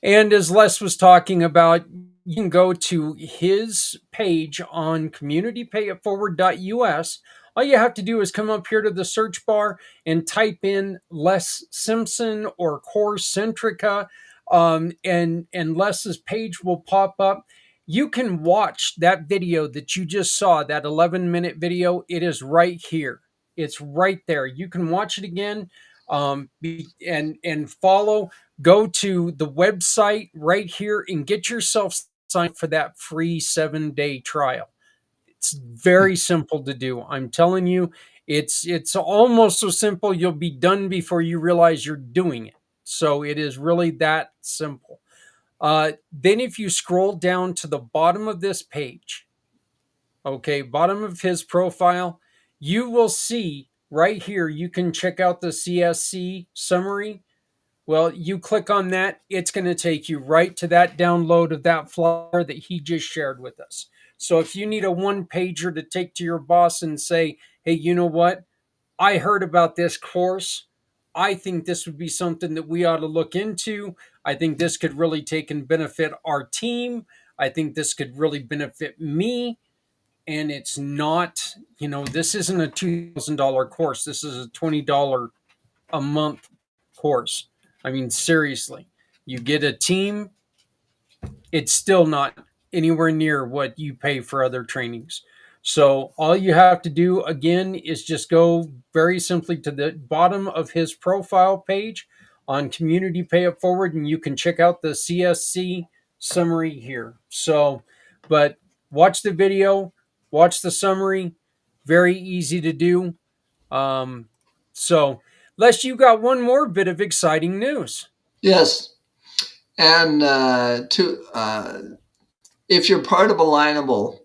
And as Les was talking about, you can go to his page on communitypayitforward.us. All you have to do is come up here to the search bar and type in Les Simpson or Core Centrica, and Les's page will pop up. You can watch that video that you just saw, that 11-minute video. It is right here. It's right there. You can watch it again, and follow. Go to the website right here and get yourself signed up for that free 7-day trial. It's very simple to do. I'm telling you, it's almost so simple you'll be done before you realize you're doing it. So it is really that simple. Then if you scroll down to the bottom of this page, okay, bottom of his profile, you will see right here, you can check out the CSC summary. Well, you click on that, it's going to take you right to that download of that flyer that he just shared with us. So if you need a one pager to take to your boss and say, hey, you know what? I heard about this course. I think this would be something that we ought to look into. I think this could really take and benefit our team. I think this could really benefit me. And it's not, this isn't a $2,000 course. This is a $20 a month course. I mean, seriously, you get a team, it's still not anywhere near what you pay for other trainings. So all you have to do again is just go very simply to the bottom of his profile page on Community Pay It Forward, and you can check out the CSC summary here. So, but watch the video, watch the summary, very easy to do. So, Les, you got one more bit of exciting news. Yes. And if you're part of Alignable,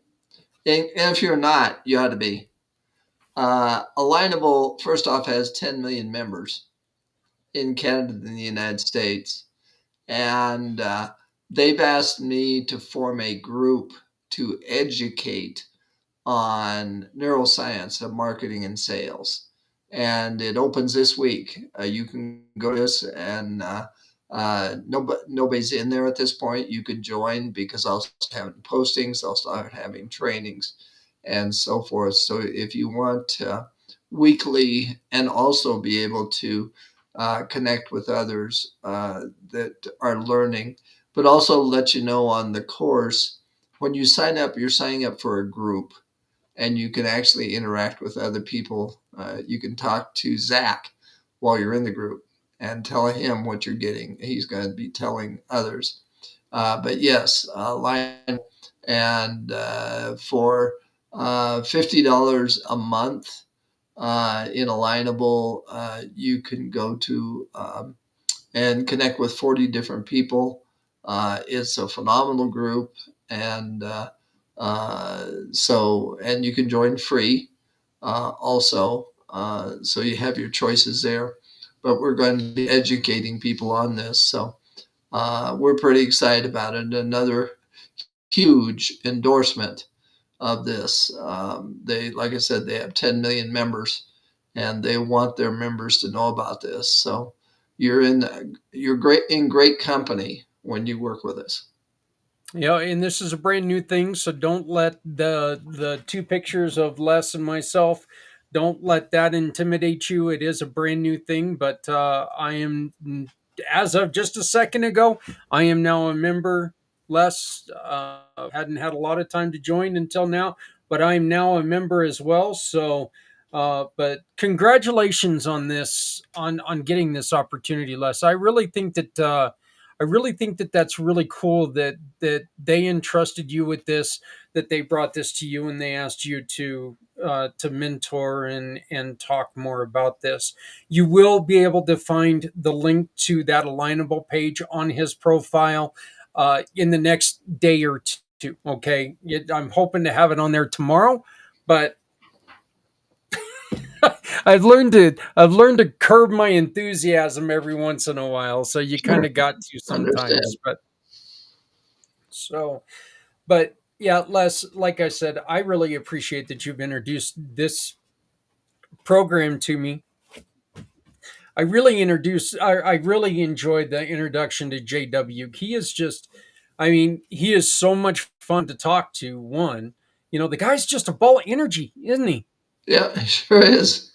and if you're not, you ought to be. Alignable, first off, has 10 million members in Canada and the United States. And they've asked me to form a group to educate on neuroscience of marketing and sales. And it opens this week. You can go to this, and nobody's in there at this point. You can join because I'll start having postings, I'll start having trainings, and so forth. So if you want weekly and also be able to connect with others that are learning, but also let you know on the course, when you sign up, you're signing up for a group, and you can actually interact with other people. You can talk to Zach while you're in the group and tell him what you're getting. He's going to be telling others. But yes, line, and for $50 a month in Alignable, you can go to and connect with 40 different people. It's a phenomenal group, and and you can join free also. So you have your choices there, but we're going to be educating people on this. So we're pretty excited about it. Another huge endorsement of this. Like I said, they have 10 million members, and they want their members to know about this. So you're in great company when you work with us. Yeah, and this is a brand new thing, so don't let the two pictures of Les and myself, don't let that intimidate you. It is a brand new thing, but I am, as of just a second ago, I am now a member. Les hadn't had a lot of time to join until now, but I'm now a member as well. So, but congratulations on this, on getting this opportunity, Les. I really think that I really think that that's really cool that they entrusted you with this, that they brought this to you and they asked you to mentor and talk more about this. You will be able to find the link to that alignable page on his profile in the next day or two. Okay, I'm hoping to have it on there tomorrow, but I've learned to curb my enthusiasm every once in a while. So you kind Sure. of got to Understand. sometimes, but so but yeah, Les, like I said, I really appreciate that you've introduced this program to me. I really enjoyed the introduction to JW. He is just, I mean, he is so much fun to talk to. One, the guy's just a ball of energy, isn't he? Yeah, it sure is.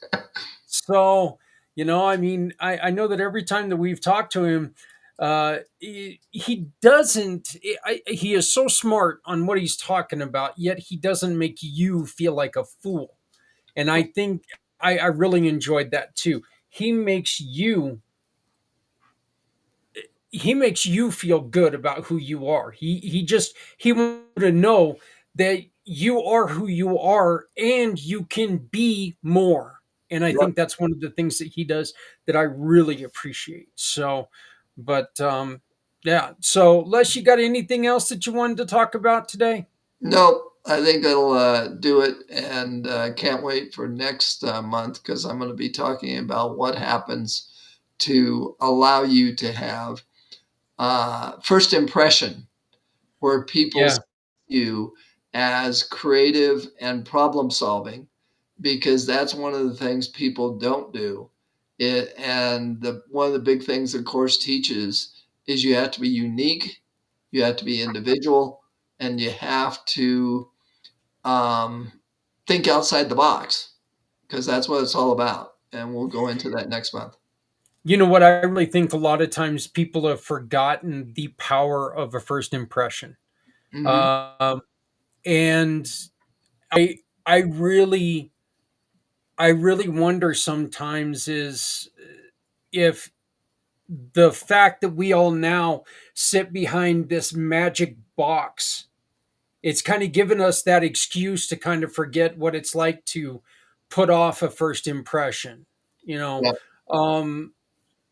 So, I mean, I know that every time that we've talked to him, he doesn't, he is so smart on what he's talking about, yet he doesn't make you feel like a fool. And I think I really enjoyed that too. He makes you he makes you feel good about who you are. He wants you to know that you are who you are and you can be more. And I Yep. think that's one of the things that he does that I really appreciate. So, but yeah. So, Les, you got anything else that you wanted to talk about today? Nope. I think that'll do it, and can't wait for next month because I'm going to be talking about what happens to allow you to have first impression where people see Yeah. you as creative and problem solving, because that's one of the things people don't do. And one of the big things the course teaches is you have to be unique, you have to be individual, and you have to um, think outside the box because that's what it's all about. And we'll go into that next month. You know what? I really think a lot of times people have forgotten the power of a first impression. Hmm. Um, and I I really I really wonder sometimes is if the fact that we all now sit behind this magic box, it's kind of given us that excuse to kind of forget what it's like to put off a first impression. You know, Yeah, um,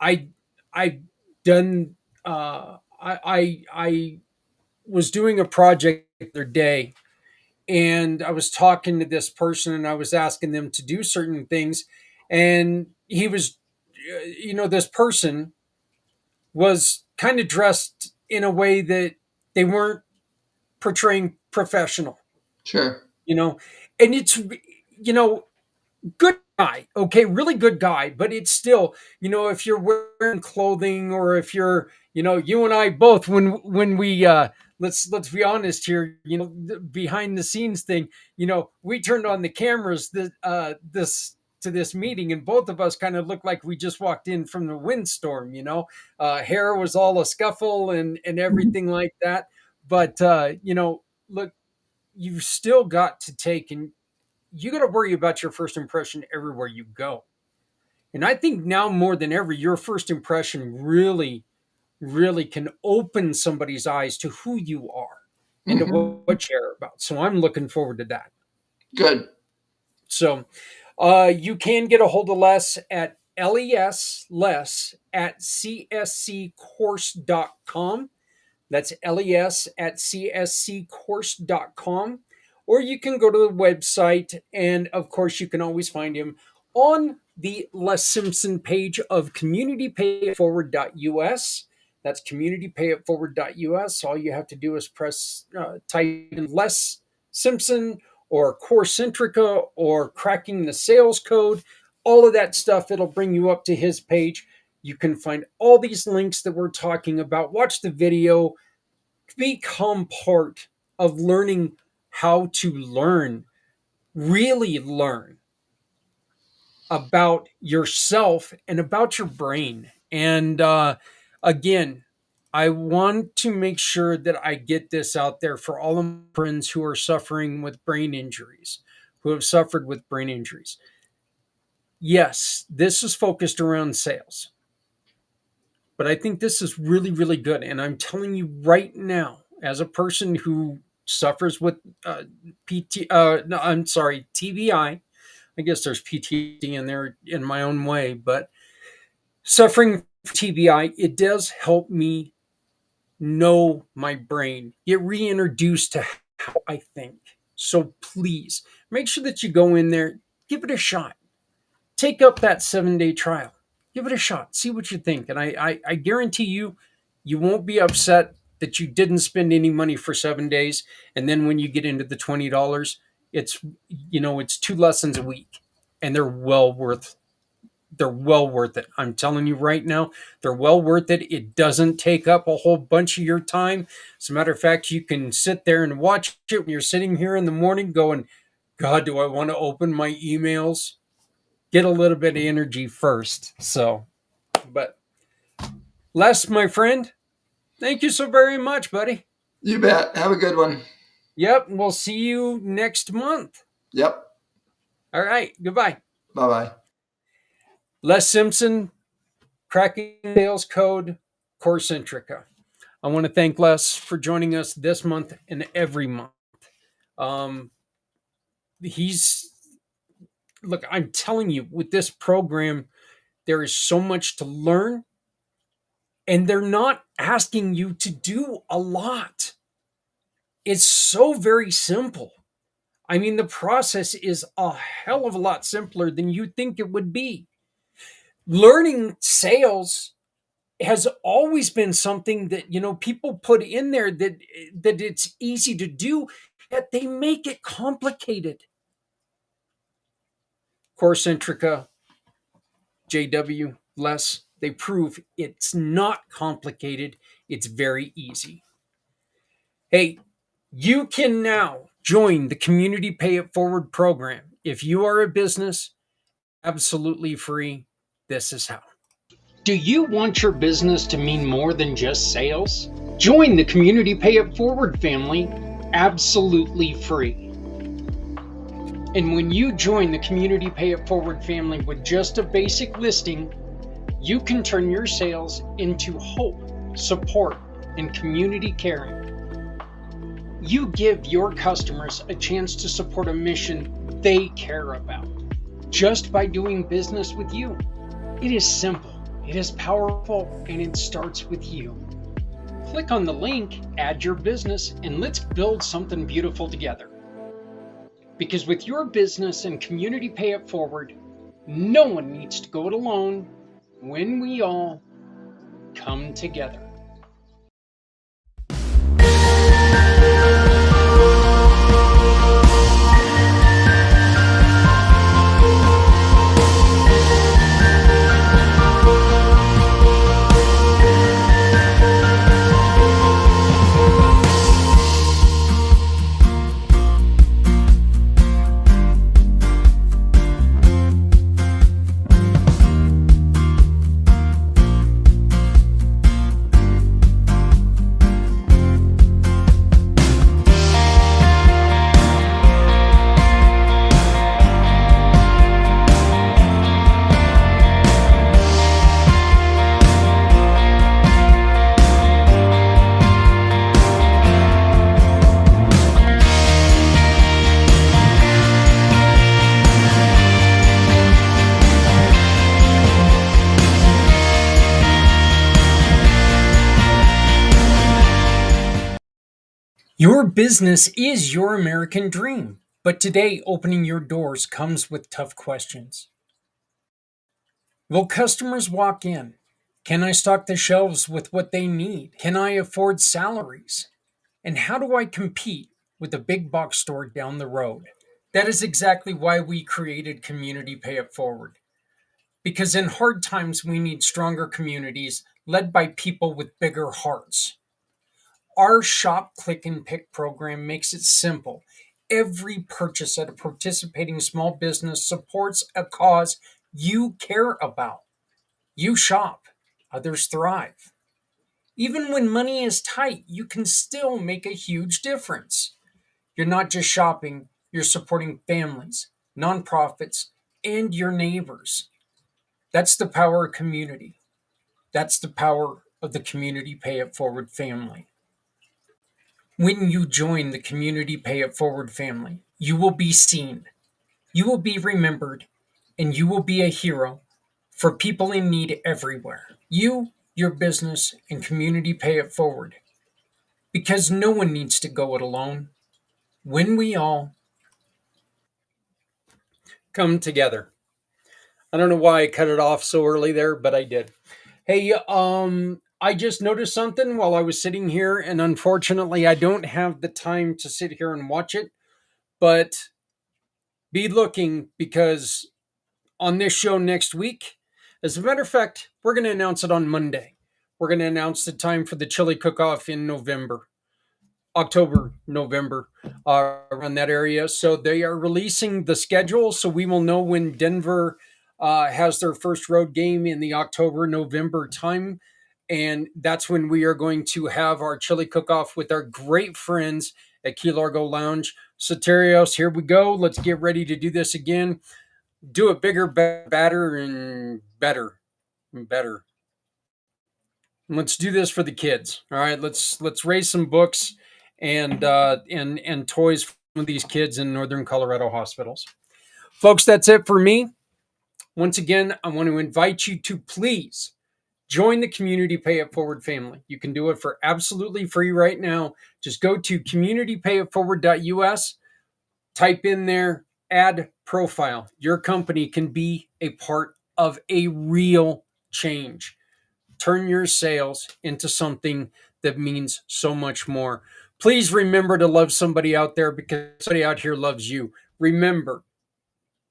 I I've done I was doing a project the other day, and I was talking to this person and I was asking them to do certain things, and he was this person was kind of dressed in a way that they weren't portraying professional, sure. you know, and it's you know good guy, okay, really good guy, but it's still, if you're wearing clothing, or if you're, you and I both, when we let's be honest here, the behind the scenes thing, we turned on the cameras this to this meeting, and both of us kind of looked like we just walked in from the windstorm, hair was all a scuffle and Mhm. everything like that. But look, you've still got to take, and you got to worry about your first impression everywhere you go. And I think now more than ever, your first impression really, really can open somebody's eyes to who you are and to Mhm. what you care about. So I'm looking forward to that. Good. So you can get a hold of Les at les at csccourse.com. That's les at csccourse.com. Or you can go to the website, and of course, you can always find him on the Les Simpson page of communitypayitforward.us. That's communitypayitforward.us. All you have to do is type in Les Simpson or Core Centrica or cracking the sales code. All of that stuff, it'll bring you up to his page. You can find all these links that we're talking about. Watch the video, become part of learning how to learn, really learn about yourself and about your brain. And again, I want to make sure that I get this out there for all of my friends who are suffering with brain injuries, who have suffered with brain injuries. Yes, this is focused around sales, but I think this is really, really good. And I'm telling you right now, as a person who suffers with no, I'm sorry, TBI. I guess there's PTSD in there in my own way, but suffering from TBI, it does help me know my brain, get reintroduced to how I think. So please make sure that you go in there, give it a shot. Take up that 7-day trial. Give it a shot. See what you think. And I guarantee you, you won't be upset that you didn't spend any money for 7 days. And then when you get into the $20, it's it's 2 lessons a week, and they're well worth it. I'm telling you right now, they're well worth it. It doesn't take up a whole bunch of your time. As a matter of fact, you can sit there and watch it when you're sitting here in the morning going, God, do I want to open my emails? Get a little bit of energy first. So, but Les, my friend, thank you so very much, buddy. You bet. Have a good one. Yep, we'll see you next month. Yep. All right, goodbye. Bye-bye. Les Simpson, Cracking Sales Code, Corecentrica. I want to thank Les for joining us this month and every month. Um, look, I'm telling you, with this program, there is so much to learn, and they're not asking you to do a lot. It's so very simple. I mean, the process is a hell of a lot simpler than you think it would be. Learning sales has always been something that people put in there that it's easy to do, yet they make it complicated. Corecentrica, JW, Les, they prove it's not complicated. It's very easy. Hey, you can now join the Community Pay It Forward program. If you are a business, absolutely free. This is how. Do you want your business to mean more than just sales? Join the Community Pay It Forward family absolutely free. And when you join the Community Pay It Forward family with just a basic listing, you can turn your sales into hope, support, and community caring. You give your customers a chance to support a mission they care about just by doing business with you. It is simple, it is powerful, and it starts with you. Click on the link, add your business, and let's build something beautiful together. Because with your business and Community Pay It Forward, no one needs to go it alone when we all come together. Your business is your American dream, but today opening your doors comes with tough questions. Will customers walk in? Can I stock the shelves with what they need? Can I afford salaries? And how do I compete with a big box store down the road? That is exactly why we created Community Pay It Forward. Because in hard times, we need stronger communities led by people with bigger hearts. Our Shop, Click, and Pick program makes it simple. Every purchase at a participating small business supports a cause you care about. You shop, others thrive. Even when money is tight, you can still make a huge difference. You're not just shopping, you're supporting families, nonprofits, and your neighbors. That's the power of community. That's the power of the Community Pay It Forward family. When you join the Community Pay It Forward family, you will be seen, you will be remembered, and you will be a hero for people in need everywhere. You, your business, and community pay it forward. Because no one needs to go it alone. When we all come together. I don't know why I cut it off so early there, but I did. Hey, I just noticed something while I was sitting here, and unfortunately, I don't have the time to sit here and watch it. But be looking because on this show next week, as a matter of fact, we're going to announce it on Monday. We're going to announce the time for the chili cook-off in November. October, November, around that area. So they are releasing the schedule, so we will know when Denver has their first road game in the October, November time. And that's when we are going to have our chili cook-off with our great friends at Key Largo Lounge. Soterios, here we go. Let's get ready to do this again. Do it bigger, better, and better. And better. Let's do this for the kids. All right, let's raise some books and toys for these kids in northern Colorado hospitals. Folks, that's it for me. Once again, I want to invite you to please join the Community Pay It Forward family. You can do it for absolutely free right now. Just go to communitypayitforward.us, type in there, add profile. Your company can be a part of a real change. Turn your sales into something that means so much more. Please remember to love somebody out there because somebody out here loves you. Remember,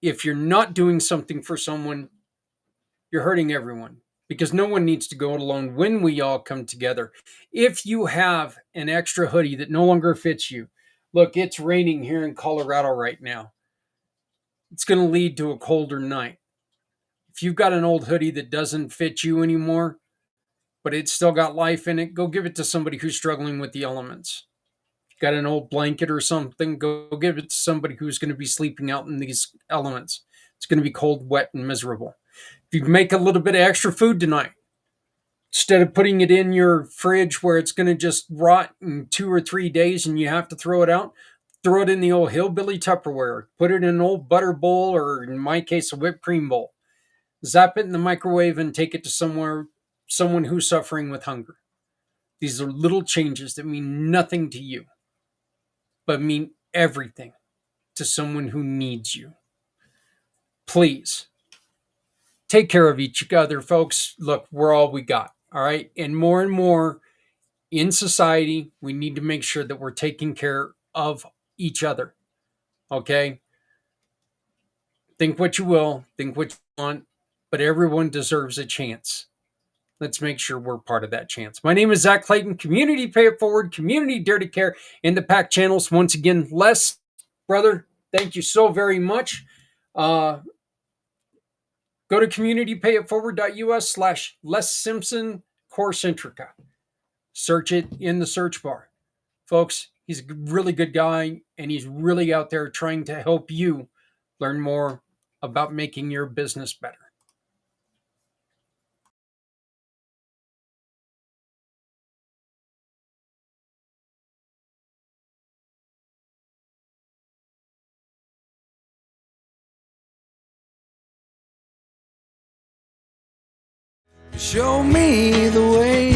if you're not doing something for someone, you're hurting everyone because no one needs to go it alone when we all come together. If you have an extra hoodie that no longer fits you, look, it's raining here in Colorado right now. It's going to lead to a colder night. If you've got an old hoodie that doesn't fit you anymore, but it's still got life in it, go give it to somebody who's struggling with the elements. Got an old blanket or something, go give it to somebody who's going to be sleeping out in these elements. It's going to be cold, wet, and miserable. If you make a little bit of extra food tonight, instead of putting it in your fridge where it's going to just rot in 2 or 3 days and you have to throw it out, throw it in the old hillbilly Tupperware. Put it in an old butter bowl or, in my case, a whipped cream bowl. Zap it in the microwave and take it to someone who's suffering with hunger. These are little changes that mean nothing to you, but mean everything to someone who needs you. Please take care of each other, folks. Look, we're all we got, all right? And more in society, we need to make sure that we're taking care of each other, okay? Think what you will, think what you want, but everyone deserves a chance. Let's make sure we're part of that chance. My name is Zach Clayton, Community Pay It Forward, Community Dare to Care, and the IMpACT channels. Once again, Les, brother, thank you so very much. Go to communitypayitforward.us/Les Simpson Core Centrica. Search it in the search bar. Folks, he's a really good guy, and he's really out there trying to help you learn more about making your business better. Show me the way.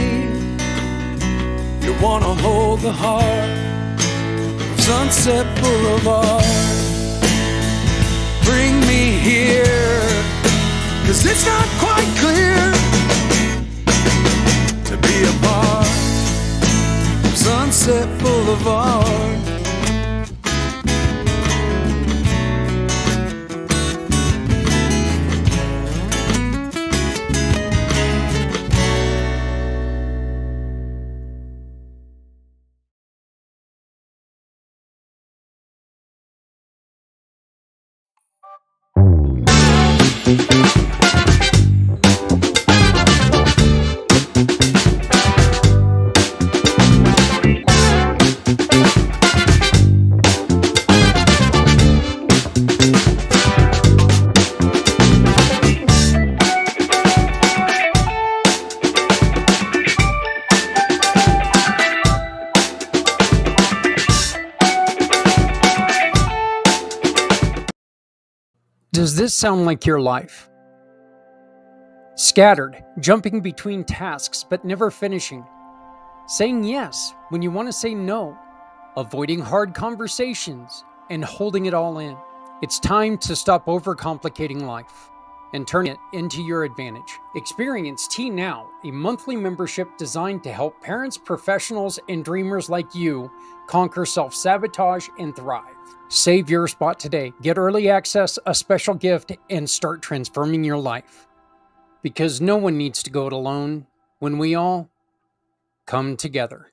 You wanna hold the heart of Sunset Boulevard. Bring me here, 'cause it's not quite clear to be a part of Sunset Boulevard. Does this sound like your life? Scattered, jumping between tasks but never finishing. Saying yes when you want to say no. Avoiding hard conversations and holding it all in. It's time to stop overcomplicating life and turn it into your advantage. Experience T Now, a monthly membership designed to help parents, professionals, and dreamers like you conquer self-sabotage and thrive. Save your spot today. Get early access, a special gift, and start transforming your life. Because no one needs to go it alone when we all come together.